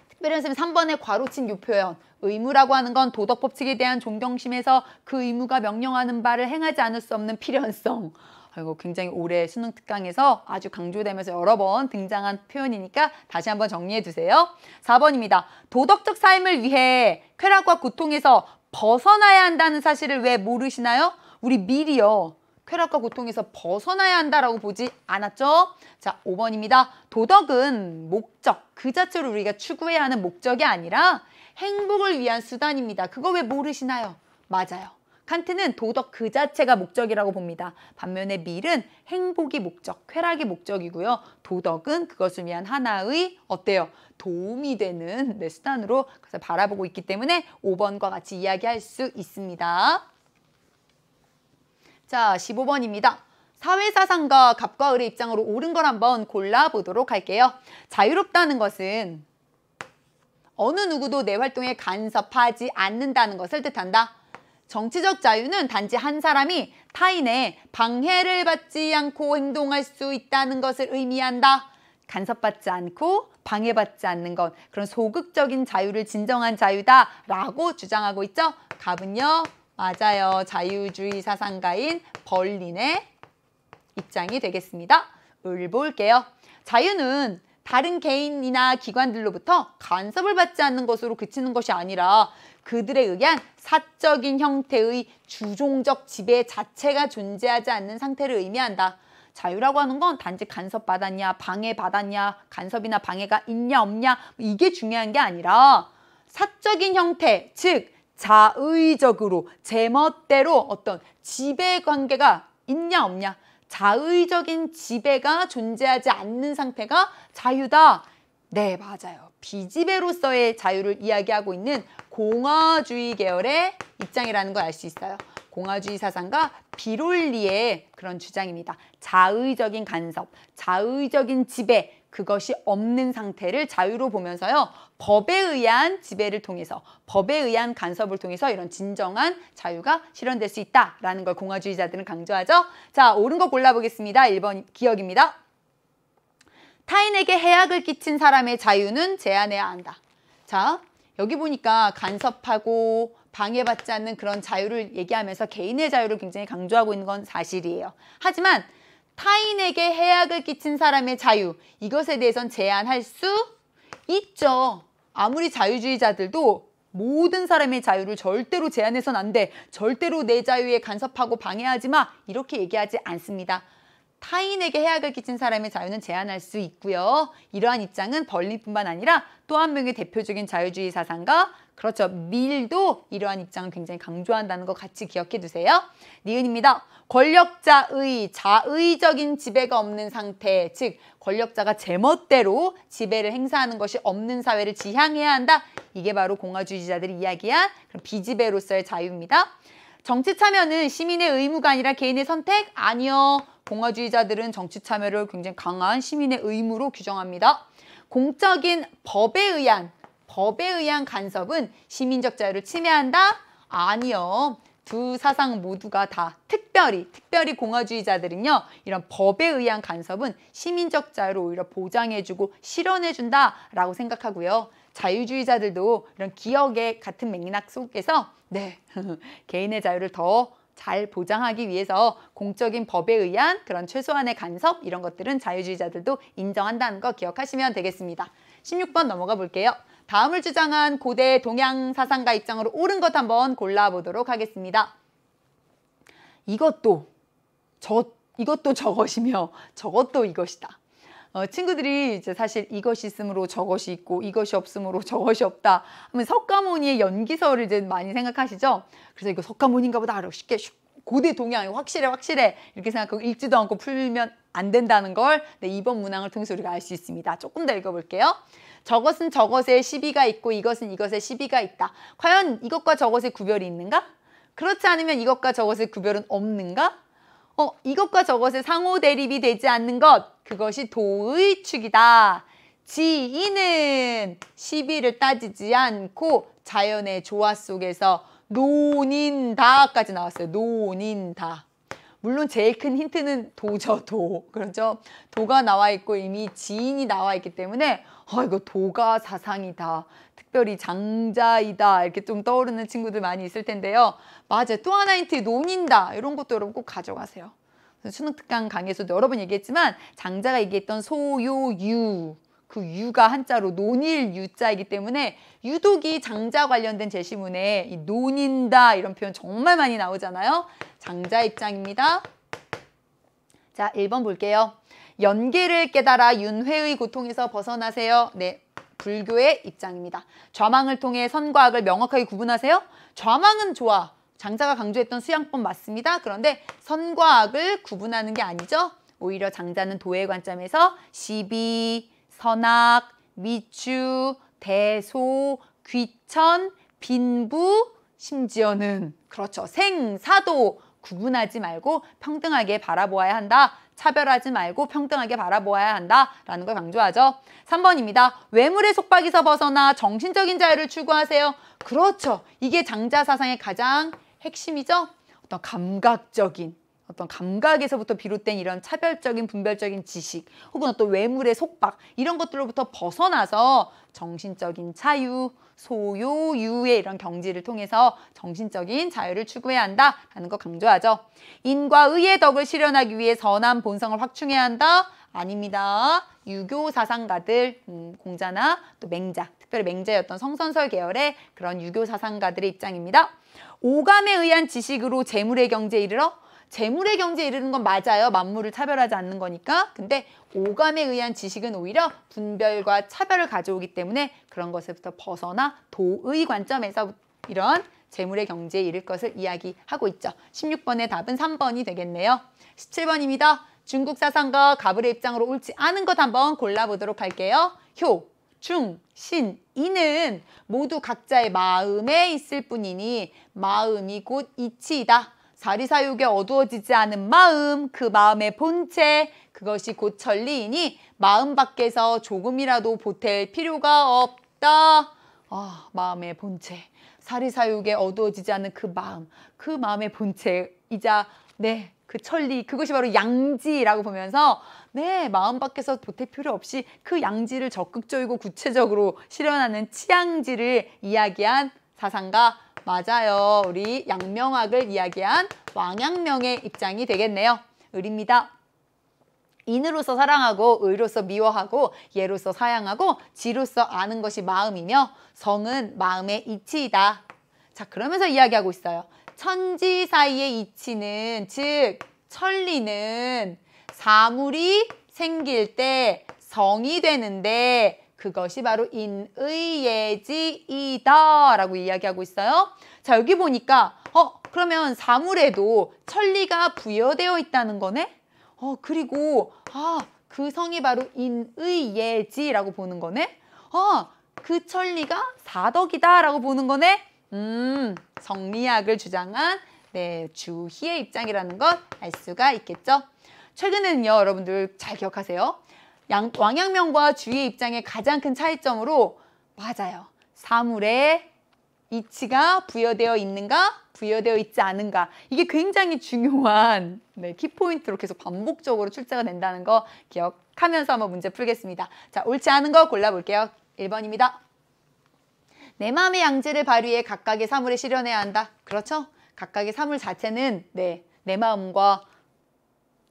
특별히 선생님 3번에 괄호친 요 표현. 의무라고 하는 건 도덕 법칙에 대한 존경심에서 그 의무가 명령하는 바를 행하지 않을 수 없는 필연성. 이거 굉장히 오래 수능 특강에서 아주 강조되면서 여러 번 등장한 표현이니까 다시 한번 정리해 두세요. 4번입니다. 도덕적 삶을 위해 쾌락과 고통에서 벗어나야 한다는 사실을 왜 모르시나요? 우리 밀이요. 쾌락과 고통에서 벗어나야 한다라고 보지 않았죠? 자, 5번입니다. 도덕은 목적, 그 자체로 우리가 추구해야 하는 목적이 아니라 행복을 위한 수단입니다. 그거 왜 모르시나요? 맞아요. 칸트는 도덕 그 자체가 목적이라고 봅니다. 반면에 밀은 행복이 목적, 쾌락이 목적이고요. 도덕은 그것을 위한 하나의 어때요? 도움이 되는 수단으로 그래서 바라보고 있기 때문에 5번과 같이 이야기할 수 있습니다. 자, 15번입니다. 사회사상가 갑과 을의 입장으로 옳은 걸 한번 골라보도록 할게요. 자유롭다는 것은 어느 누구도 내 활동에 간섭하지 않는다는 것을 뜻한다. 정치적 자유는 단지 한 사람이 타인의 방해를 받지 않고 행동할 수 있다는 것을 의미한다. 간섭받지 않고 방해받지 않는 것, 그런 소극적인 자유를 진정한 자유다라고 주장하고 있죠. 갑은요, 맞아요. 자유주의 사상가인 벌린의 입장이 되겠습니다. 을 볼게요. 자유는 다른 개인이나 기관들로부터 간섭을 받지 않는 것으로 그치는 것이 아니라 그들에 의한 사적인 형태의 주종적 지배 자체가 존재하지 않는 상태를 의미한다. 자유라고 하는 건 단지 간섭받았냐, 방해받았냐, 간섭이나 방해가 있냐 없냐 이게 중요한 게 아니라 사적인 형태, 즉 자의적으로 제멋대로 어떤 지배 관계가 있냐 없냐, 자의적인 지배가 존재하지 않는 상태가 자유다. 네, 맞아요. 비지배로서의 자유를 이야기하고 있는 공화주의 계열의 입장이라는 걸 알 수 있어요. 공화주의 사상가 비롤리의 그런 주장입니다. 자의적인 간섭, 자의적인 지배, 그것이 없는 상태를 자유로 보면서요. 법에 의한 지배를 통해서, 법에 의한 간섭을 통해서 이런 진정한 자유가 실현될 수 있다라는 걸 공화주의자들은 강조하죠. 자, 옳은 거 골라보겠습니다. 1번 기억입니다. 타인에게 해악을 끼친 사람의 자유는 제한해야 한다. 자, 여기 보니까 간섭하고 방해받지 않는 그런 자유를 얘기하면서 개인의 자유를 굉장히 강조하고 있는 건 사실이에요. 하지만 타인에게 해악을 끼친 사람의 자유, 이것에 대해선 제한할 수 있죠. 아무리 자유주의자들도 모든 사람의 자유를 절대로 제한해서는 안 돼. 절대로 내 자유에 간섭하고 방해하지 마. 이렇게 얘기하지 않습니다. 타인에게 해악을 끼친 사람의 자유는 제한할 수 있고요. 이러한 입장은 벌린뿐만 아니라 또 한 명의 대표적인 자유주의 사상가, 그렇죠, 밀도 이러한 입장을 굉장히 강조한다는 거 같이 기억해 두세요. 니은입니다. 권력자의 자의적인 지배가 없는 상태, 즉 권력자가 제멋대로 지배를 행사하는 것이 없는 사회를 지향해야 한다. 이게 바로 공화주의자들이 이야기한 그런 비지배로서의 자유입니다. 정치 참여는 시민의 의무가 아니라 개인의 선택? 아니요. 공화주의자들은 정치 참여를 굉장히 강한 시민의 의무로 규정합니다. 공적인 법에 의한 간섭은 시민적 자유를 침해한다? 아니요. 두 사상 모두가 다 특별히 공화주의자들은요. 이런 법에 의한 간섭은 시민적 자유를 오히려 보장해주고 실현해준다라고 생각하고요. 자유주의자들도 이런 기억의 같은 맥락 속에서 개인의 자유를 더 잘 보장하기 위해서 공적인 법에 의한 그런 최소한의 간섭 이런 것들은 자유주의자들도 인정한다는 거 기억하시면 되겠습니다. 16번 넘어가 볼게요. 다음을 주장한 고대 동양 사상가 입장으로 옳은 것 한번 골라보도록 하겠습니다. 이것도 저것이며 저것도 이것이다. 친구들이 이제 사실 이것이 있으므로 저것이 있고 이것이 없으므로 저것이 없다 하면 석가모니의 연기서를 이제 많이 생각하시죠. 그래서 이거 석가모니인가 보다 쉽게 고대 동양 확실해 이렇게 생각하고 읽지도 않고 풀면 안 된다는 걸 이번 문항을 통해서 우리가 알 수 있습니다. 조금 더 읽어볼게요. 저것은 저것에 시비가 있고 이것은 이것에 시비가 있다. 과연 이것과 저것의 구별이 있는가? 그렇지 않으면 이것과 저것의 구별은 없는가? 이것과 저것의 상호 대립이 되지 않는 것, 그것이 도의 축이다. 지인은 시비를 따지지 않고 자연의 조화 속에서 논인다까지 나왔어요. 논인다. 물론 제일 큰 힌트는 도죠, 도. 그렇죠? 도가 나와 있고 이미 지인이 나와 있기 때문에 이거 도가 사상이다. 특별히 장자이다. 이렇게 좀 떠오르는 친구들 많이 있을 텐데요. 맞아요. 또 하나 힌트, 논인다. 이런 것도 여러분 꼭 가져가세요. 수능 특강 강의에서도 여러 번 얘기했지만 장자가 얘기했던 소요유, 그 유가 한자로 논일 유자이기 때문에 유독이 장자 관련된 제시문에 이 논인다 이런 표현 정말 많이 나오잖아요. 장자 입장입니다. 자, 1번 볼게요. 연계를 깨달아 윤회의 고통에서 벗어나세요. 네, 불교의 입장입니다. 좌망을 통해 선과 악을 명확하게 구분하세요. 좌망은 좋아. 장자가 강조했던 수양법 맞습니다. 그런데 선과 악을 구분하는 게 아니죠. 오히려 장자는 도의 관점에서 시비, 선악, 미추, 대소, 귀천, 빈부, 심지어는 그렇죠. 생사도 구분하지 말고 평등하게 바라보아야 한다. 차별하지 말고 평등하게 바라보아야 한다라는 걸 강조하죠. 3번입니다. 외물의 속박에서 벗어나 정신적인 자유를 추구하세요. 그렇죠. 이게 장자 사상의 가장 핵심이죠. 어떤 감각에서부터 비롯된 이런 차별적인 분별적인 지식 혹은 어떤 외물의 속박 이런 것들로부터 벗어나서 정신적인 자유, 소요유의 이런 경지를 통해서 정신적인 자유를 추구해야 한다라는 거 강조하죠. 인과 의의 덕을 실현하기 위해 선한 본성을 확충해야 한다? 아닙니다. 유교 사상가들, 공자나 또 맹자, 특별히 맹자였던 성선설 계열의 그런 유교 사상가들의 입장입니다. 오감에 의한 지식으로 재물의 경지에 이르러? 재물의 경지에 이르는 건 맞아요. 만물을 차별하지 않는 거니까. 근데 오감에 의한 지식은 오히려 분별과 차별을 가져오기 때문에 그런 것에부터 벗어나 도의 관점에서 이런 재물의 경지에 이를 것을 이야기하고 있죠. 16번의 답은 3번이 되겠네요. 17번입니다. 중국 사상가 가불의 입장으로 옳지 않은 것 한번 골라보도록 할게요. 효, 중, 신, 이는 모두 각자의 마음에 있을 뿐이니 마음이 곧 이치이다. 사리사욕에 어두워지지 않은 마음, 그 마음의 본체, 그것이 곧 천리이니 마음 밖에서 조금이라도 보탤 필요가 없다. 마음의 본체, 사리사욕에 어두워지지 않는 그 마음의 본체이자 그 천리, 그것이 바로 양지라고 보면서 마음 밖에서 보탤 필요 없이 그 양지를 적극적이고 구체적으로 실현하는 치양지를 이야기한 사상가 맞아요. 우리 양명학을 이야기한 왕양명의 입장이 되겠네요. 을입니다. 인으로서 사랑하고 의로서 미워하고 예로서 사양하고 지로서 아는 것이 마음이며 성은 마음의 이치이다. 자, 그러면서 이야기하고 있어요. 천지 사이의 이치는, 즉 천리는 사물이 생길 때 성이 되는데 그것이 바로 인의예지이다 라고 이야기하고 있어요. 자, 여기 보니까 그러면 사물에도 천리가 부여되어 있다는 거네? 그리고 그 성이 바로 인의예지라고 보는 거네? 그 천리가 사덕이다 라고 보는 거네? 성리학을 주장한 주희의 입장이라는 것 알 수가 있겠죠? 최근에는요, 여러분들 잘 기억하세요. 왕양명과 주희의 입장의 가장 큰 차이점으로 맞아요. 사물에 이치가 부여되어 있는가, 부여되어 있지 않은가. 이게 굉장히 중요한 키포인트로 계속 반복적으로 출제가 된다는 거 기억하면서 한번 문제 풀겠습니다. 자, 옳지 않은 거 골라볼게요. 1번입니다. 내 마음의 양지를 발휘해 각각의 사물에 실현해야 한다. 그렇죠? 각각의 사물 자체는 내 마음과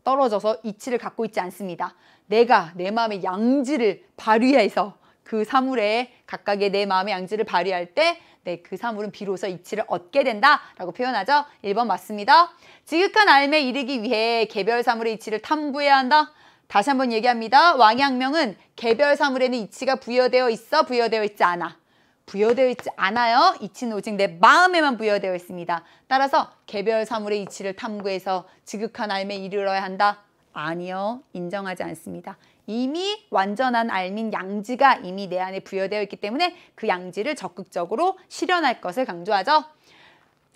떨어져서 이치를 갖고 있지 않습니다. 내가 내 마음의 양지를 발휘해서 그 사물에 각각의 내 마음의 양지를 발휘할 때 그 사물은 비로소 이치를 얻게 된다라고 표현하죠. 1번 맞습니다. 지극한 알매 이르기 위해 개별 사물의 이치를 탐구해야 한다. 다시 한번 얘기합니다. 왕양명은 개별 사물에는 이치가 부여되어 있어, 부여되어 있지 않아. 부여되어 있지 않아요. 이치는 오직 내 마음에만 부여되어 있습니다. 따라서 개별 사물의 이치를 탐구해서 지극한 알매에 이르러야 한다. 아니요. 인정하지 않습니다. 이미 완전한 알민 양지가 이미 내 안에 부여되어 있기 때문에 그 양지를 적극적으로 실현할 것을 강조하죠.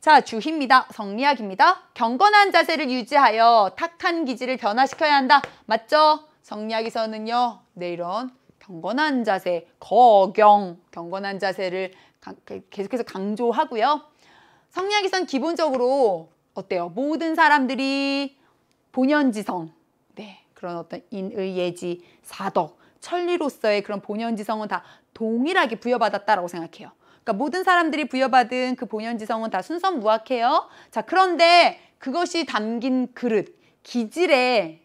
자, 주희입니다. 성리학입니다. 경건한 자세를 유지하여 탁한 기질을 변화시켜야 한다. 맞죠? 성리학에서는요. 이런 경건한 자세, 경건한 자세를 계속해서 강조하고요. 성리학에서는 기본적으로 어때요? 모든 사람들이 본연지성, 그런 어떤 인의예지, 사덕, 천리로서의 그런 본연지성은 다 동일하게 부여받았다라고 생각해요. 그러니까 모든 사람들이 부여받은 그 본연지성은 다 순선무악해요. 자, 그런데 그것이 담긴 그릇, 기질에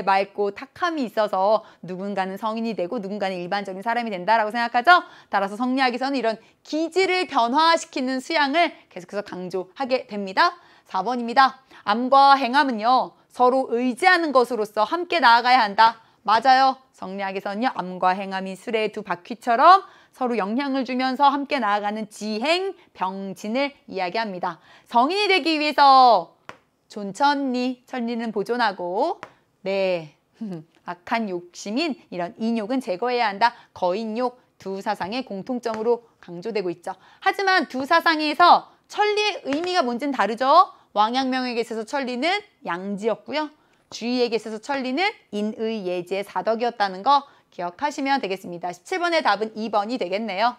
맑고 탁함이 있어서 누군가는 성인이 되고 누군가는 일반적인 사람이 된다라고 생각하죠. 따라서 성리학에서는 이런 기질을 변화시키는 수양을 계속해서 강조하게 됩니다. 4번입니다. 암과 행암은요. 서로 의지하는 것으로서 함께 나아가야 한다. 맞아요. 성리학에서는요. 암과 행암이 수레의 두 바퀴처럼 서로 영향을 주면서 함께 나아가는 지행, 병진을 이야기합니다. 성인이 되기 위해서 존천리, 천리는 보존하고 악한 욕심인 이런 인욕은 제거해야 한다. 거인욕 두 사상의 공통점으로 강조되고 있죠. 하지만 두 사상에서 천리의 의미가 뭔지는 다르죠. 왕양명에게 있어서 천리는 양지였고요. 주희에게 있어서 천리는 인의예지의 사덕이었다는 거 기억하시면 되겠습니다. 17번의 답은 2번이 되겠네요.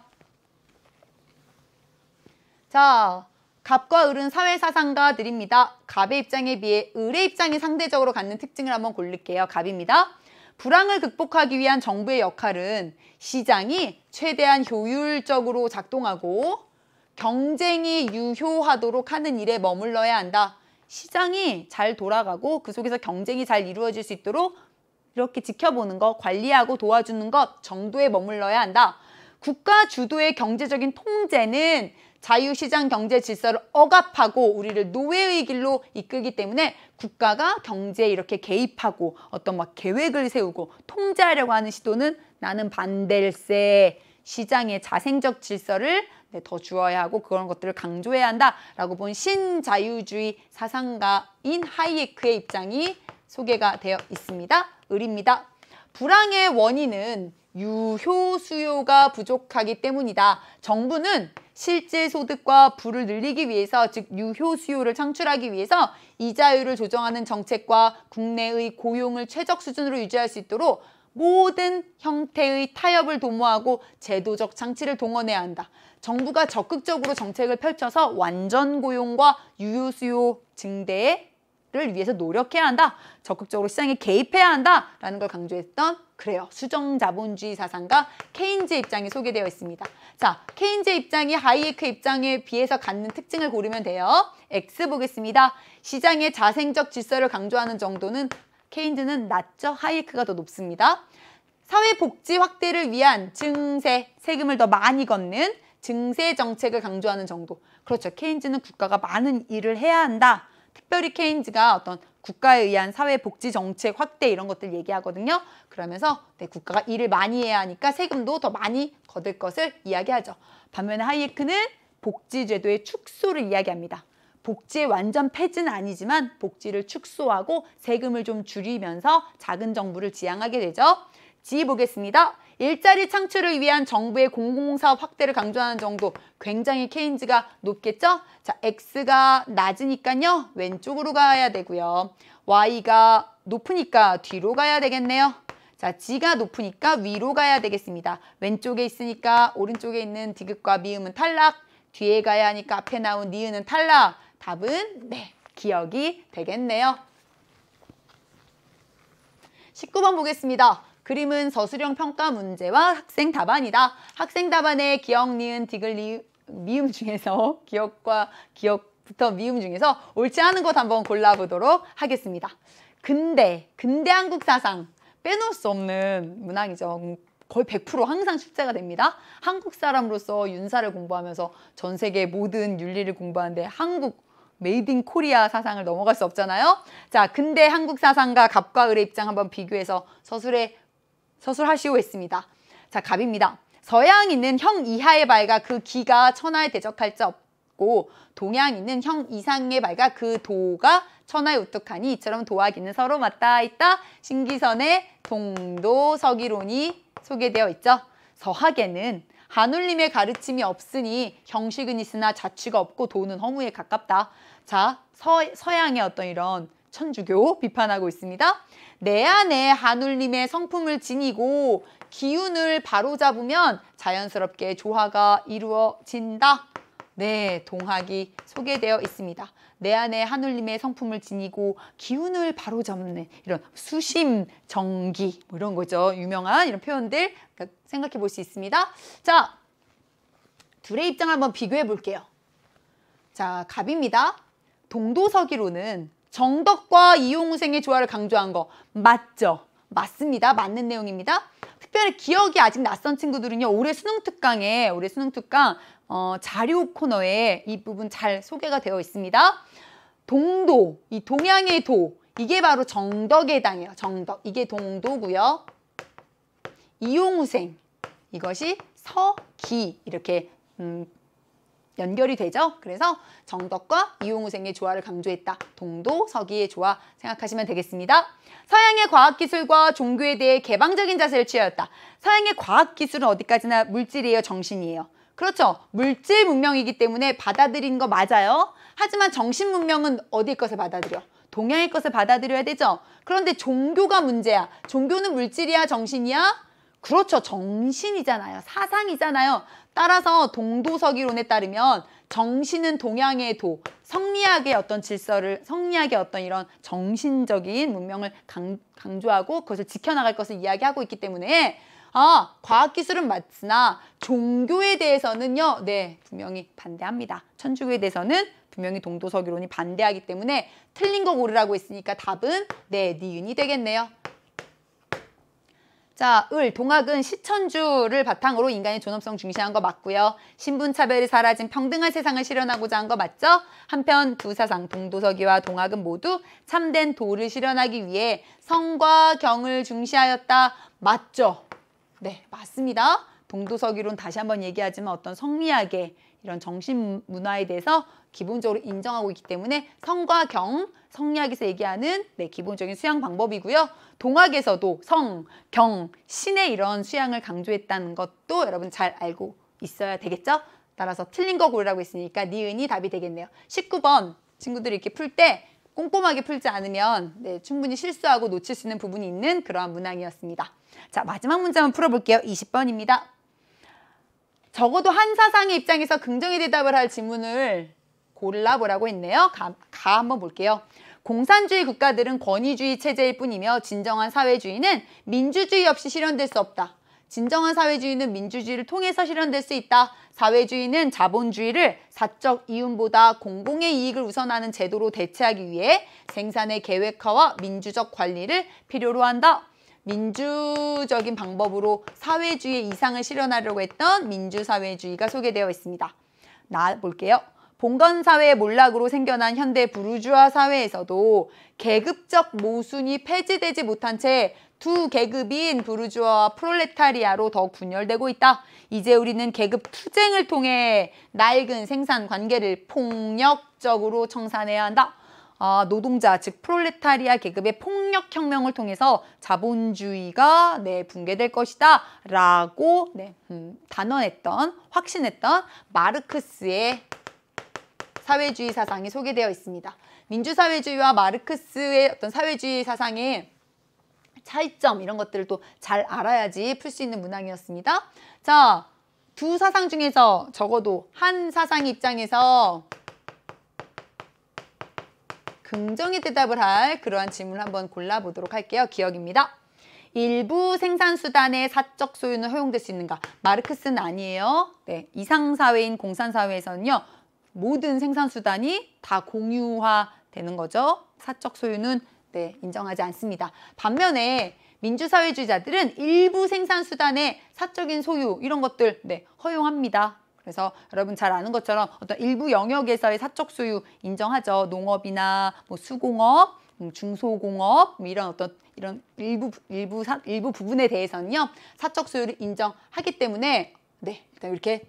자, 갑과 을은 사회사상가들입니다. 갑의 입장에 비해 을의 입장이 상대적으로 갖는 특징을 한번 고를게요. 갑입니다. 불황을 극복하기 위한 정부의 역할은 시장이 최대한 효율적으로 작동하고 경쟁이 유효하도록 하는 일에 머물러야 한다. 시장이 잘 돌아가고 그 속에서 경쟁이 잘 이루어질 수 있도록 이렇게 지켜보는 것, 관리하고 도와주는 것 정도에 머물러야 한다. 국가 주도의 경제적인 통제는 자유시장 경제 질서를 억압하고 우리를 노예의 길로 이끌기 때문에 국가가 경제에 이렇게 개입하고 어떤 계획을 세우고 통제하려고 하는 시도는 나는 반댈세. 시장의 자생적 질서를 더 주어야 하고 그런 것들을 강조해야 한다라고 본 신자유주의 사상가인 하이에크의 입장이 소개가 되어 있습니다. 을입니다. 불황의 원인은 유효 수요가 부족하기 때문이다. 정부는 실질 소득과 부를 늘리기 위해서, 즉 유효 수요를 창출하기 위해서 이자율을 조정하는 정책과 국내의 고용을 최적 수준으로 유지할 수 있도록 모든 형태의 타협을 도모하고 제도적 장치를 동원해야 한다. 정부가 적극적으로 정책을 펼쳐서 완전 고용과 유효 수요 증대를 위해서 노력해야 한다. 적극적으로 시장에 개입해야 한다라는 걸 강조했던, 그래요, 수정자본주의 사상가 케인즈의 입장이 소개되어 있습니다. 자, 케인즈의 입장이 하이에크의 입장에 비해서 갖는 특징을 고르면 돼요. X 보겠습니다. 시장의 자생적 질서를 강조하는 정도는 케인즈는 낮죠. 하이에크가 더 높습니다. 사회복지 확대를 위한 증세, 세금을 더 많이 걷는 증세 정책을 강조하는 정도. 그렇죠. 케인즈는 국가가 많은 일을 해야 한다. 특별히 케인즈가 어떤 국가에 의한 사회복지 정책 확대 이런 것들 얘기하거든요. 그러면서 국가가 일을 많이 해야 하니까 세금도 더 많이 거둘 것을 이야기하죠. 반면에 하이에크는 복지제도의 축소를 이야기합니다. 복지의 완전 폐지는 아니지만 복지를 축소하고 세금을 좀 줄이면서 작은 정부를 지향하게 되죠. G 보겠습니다. 일자리 창출을 위한 정부의 공공사업 확대를 강조하는 정도, 굉장히 케인즈가 높겠죠? 자, X가 낮으니까요, 왼쪽으로 가야 되고요. Y가 높으니까 뒤로 가야 되겠네요. 자, G가 높으니까 위로 가야 되겠습니다. 왼쪽에 있으니까 오른쪽에 있는 디귿과 미음은 탈락, 뒤에 가야 하니까 앞에 나온 니은은 탈락. 답은 기억이 되겠네요. 19번 보겠습니다. 그림은 서술형 평가 문제와 학생 답안이다. 학생 답안에 기억, 니은, 디귿, 미음 중에서 기억부터 미음 중에서 옳지 않은 것 한번 골라보도록 하겠습니다. 근대 한국 사상 빼놓을 수 없는 문항이죠. 거의 100% 항상 출제가 됩니다. 한국 사람으로서 윤사를 공부하면서 전 세계 모든 윤리를 공부하는데 한국 메이드 인 코리아 사상을 넘어갈 수 없잖아요. 자, 근대 한국 사상과 갑과 을의 입장 한번 비교해서 서술하시오 했습니다. 자, 갑입니다. 서양인은 형 이하의 발과 그 기가 천하에 대적할 자 없고, 동양인은 형 이상의 발과 그 도가 천하에 우뚝하니 이처럼 도와 기는 서로 맞닿아 있다. 신기선의 동도서기론이 소개되어 있죠. 서학에는 한울림의 가르침이 없으니 형식은 있으나 자취가 없고 도는 허무에 가깝다. 자, 서양의 어떤 이런 천주교 비판하고 있습니다. 내 안에 한울림의 성품을 지니고 기운을 바로잡으면 자연스럽게 조화가 이루어진다. 네, 동학이 소개되어 있습니다. 내 안에 한울림의 성품을 지니고 기운을 바로잡는 이런 수심, 정기 뭐 이런 거죠. 유명한 이런 표현들 생각해 볼 수 있습니다. 자, 둘의 입장을 한번 비교해 볼게요. 자, 갑입니다. 동도서기로는 정덕과 이용우생의 조화를 강조한 거 맞죠? 맞습니다. 맞는 내용입니다. 특별히 기억이 아직 낯선 친구들은요, 올해 수능특강 자료 코너에 이 부분 잘 소개가 되어 있습니다. 동도, 이 동양의 도, 이게 바로 정덕에 해당해요. 정덕, 이게 동도고요. 이용우생, 이것이 서기, 이렇게 연결이 되죠. 그래서 정덕과 이용우생의 조화를 강조했다. 동도, 서기의 조화 생각하시면 되겠습니다. 서양의 과학기술과 종교에 대해 개방적인 자세를 취하였다. 서양의 과학기술은 어디까지나 물질이에요, 정신이에요. 그렇죠. 물질 문명이기 때문에 받아들인 거 맞아요. 하지만 정신 문명은 어디의 것을 받아들여? 동양의 것을 받아들여야 되죠. 그런데 종교가 문제야. 종교는 물질이야, 정신이야? 그렇죠. 정신이잖아요. 사상이잖아요. 따라서 동도서기론에 따르면 정신은 동양의 도, 성리학의 어떤 질서를, 성리학의 어떤 이런 정신적인 문명을 강조하고 그것을 지켜나갈 것을 이야기하고 있기 때문에 과학기술은 맞으나 종교에 대해서는요, 분명히 반대합니다. 천주교에 대해서는 분명히 동도서기론이 반대하기 때문에 틀린 거 고르라고 했으니까 답은 니은이 되겠네요. 자, 동학은 시천주를 바탕으로 인간의 존엄성 중시한 거 맞고요. 신분차별이 사라진 평등한 세상을 실현하고자 한 거 맞죠? 한편 두 사상, 동도서기와 동학은 모두 참된 도를 실현하기 위해 성과 경을 중시하였다. 맞죠? 네, 맞습니다. 동도서기론 다시 한번 얘기하지만 어떤 성리학의 이런 정신 문화에 대해서 기본적으로 인정하고 있기 때문에 성과 경, 성리학에서 얘기하는 기본적인 수양 방법이고요. 동학에서도 성, 경, 신의 이런 수양을 강조했다는 것도 여러분 잘 알고 있어야 되겠죠? 따라서 틀린 거 고르라고 했으니까 니은이 답이 되겠네요. 19번 친구들이 이렇게 풀 때 꼼꼼하게 풀지 않으면 네, 충분히 실수하고 놓칠 수 있는 부분이 있는 그러한 문항이었습니다. 자, 마지막 문제 한번 풀어볼게요. 20번입니다. 적어도 한 사상의 입장에서 긍정의 대답을 할 질문을 골라보라고 했네요. 가 한번 볼게요. 공산주의 국가들은 권위주의 체제일 뿐이며 진정한 사회주의는 민주주의 없이 실현될 수 없다. 진정한 사회주의는 민주주의를 통해서 실현될 수 있다. 사회주의는 자본주의를 사적 이윤보다 공공의 이익을 우선하는 제도로 대체하기 위해 생산의 계획화와 민주적 관리를 필요로 한다. 민주적인 방법으로 사회주의의 이상을 실현하려고 했던 민주사회주의가 소개되어 있습니다. 볼게요. 봉건사회의 몰락으로 생겨난 현대 부르주아 사회에서도 계급적 모순이 폐지되지 못한 채 두 계급인 부르주아와 프롤레타리아로 더 분열되고 있다. 이제 우리는 계급 투쟁을 통해 낡은 생산 관계를 폭력적으로 청산해야 한다. 노동자, 즉 프롤레타리아 계급의 폭력혁명을 통해서 자본주의가 붕괴될 것이다 라고 단언했던, 확신했던 마르크스의 사회주의 사상이 소개되어 있습니다. 민주사회주의와 마르크스의 어떤 사회주의 사상의 차이점 이런 것들을 또 잘 알아야지 풀 수 있는 문항이었습니다. 자, 두 사상 중에서 적어도 한 사상 입장에서 긍정의 대답을 할 그러한 질문을 한번 골라보도록 할게요. 기억입니다. 일부 생산수단의 사적 소유는 허용될 수 있는가? 마르크스는 아니에요. 네, 이상사회인 공산사회에서는요. 모든 생산수단이 다 공유화되는 거죠. 사적 소유는 인정하지 않습니다. 반면에 민주사회주의자들은 일부 생산수단의 사적인 소유 이런 것들 허용합니다. 그래서 여러분 잘 아는 것처럼 어떤 일부 영역에서의 사적 소유 인정하죠. 농업이나 수공업, 중소공업 이런 일부 부분에 대해서는요 사적 소유를 인정하기 때문에 일단 이렇게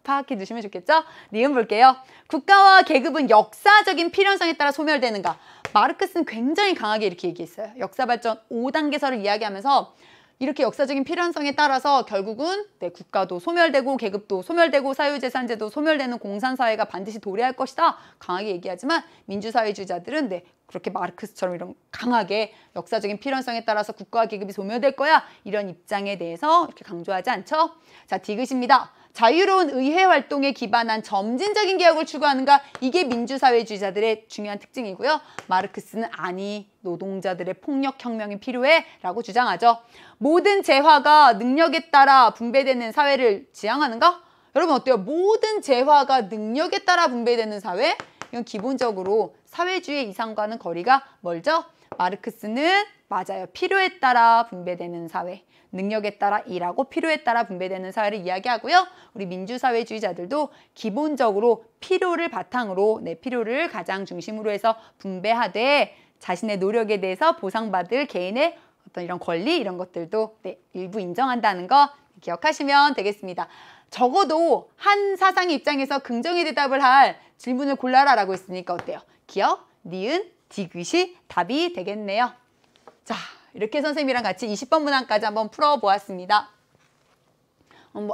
파악해 두시면 좋겠죠? 니은 볼게요. 국가와 계급은 역사적인 필연성에 따라 소멸되는가? 마르크스는 굉장히 강하게 이렇게 얘기했어요. 역사 발전 5단계설을 이야기하면서 이렇게 역사적인 필연성에 따라서 결국은 국가도 소멸되고 계급도 소멸되고 사유재산제도 소멸되는 공산사회가 반드시 도래할 것이다. 강하게 얘기하지만 민주사회주의자들은 그렇게 마르크스처럼 이런 강하게 역사적인 필연성에 따라서 국가와 계급이 소멸될 거야. 이런 입장에 대해서 이렇게 강조하지 않죠. 자, 디귿입니다. 자유로운 의회 활동에 기반한 점진적인 개혁을 추구하는가? 이게 민주사회주의자들의 중요한 특징이고요. 마르크스는 아니, 노동자들의 폭력혁명이 필요해 라고 주장하죠. 모든 재화가 능력에 따라 분배되는 사회를 지향하는가? 여러분 어때요? 모든 재화가 능력에 따라 분배되는 사회? 이건 기본적으로 사회주의 이상과는 거리가 멀죠? 마르크스는 맞아요. 필요에 따라 분배되는 사회. 능력에 따라 일하고 필요에 따라 분배되는 사회를 이야기하고요. 우리 민주사회주의자들도 기본적으로 필요를 바탕으로 필요를 가장 중심으로 해서 분배하되 자신의 노력에 대해서 보상받을 개인의 어떤 이런 권리 이런 것들도 일부 인정한다는 거 기억하시면 되겠습니다. 적어도 한 사상의 입장에서 긍정의 대답을 할 질문을 골라라 라고 했으니까 어때요? 기억, 니은, 디귿이 답이 되겠네요. 자, 이렇게 선생님이랑 같이 20번 문항까지 한번 풀어보았습니다.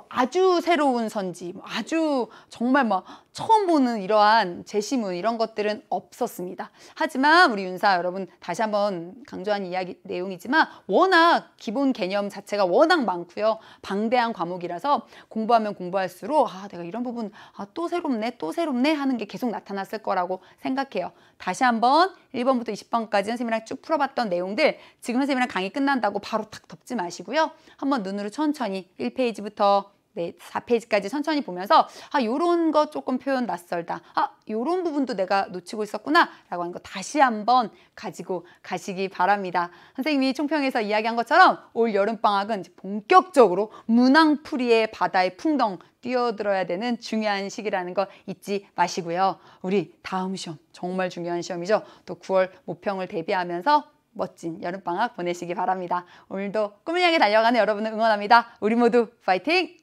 아주 새로운 선지, 아주 정말 처음 보는 이러한 제시문 이런 것들은 없었습니다. 하지만 우리 윤사 여러분 다시 한번 강조한 이야기 내용이지만 워낙 기본 개념 자체가 워낙 많고요. 방대한 과목이라서 공부하면 공부할수록 내가 이런 부분 또 새롭네 하는 게 계속 나타났을 거라고 생각해요. 다시 한번 1번부터 20번까지 선생님이랑 쭉 풀어봤던 내용들 지금 선생님이랑 강의 끝난다고 바로 탁 덮지 마시고요. 한번 눈으로 천천히 1페이지부터 4페이지까지 천천히 보면서 요런 거 조금 표현 낯설다. 요런 부분도 내가 놓치고 있었구나 라고 하는 거 다시 한번 가지고 가시기 바랍니다. 선생님이 총평에서 이야기한 것처럼 올 여름방학은 본격적으로 문항풀이의 바다에 풍덩 뛰어들어야 되는 중요한 시기라는 거 잊지 마시고요. 우리 다음 시험 정말 중요한 시험이죠. 또 9월 모평을 대비하면서 멋진 여름방학 보내시기 바랍니다. 오늘도 꿈을 향해 달려가는 여러분을 응원합니다. 우리 모두 파이팅!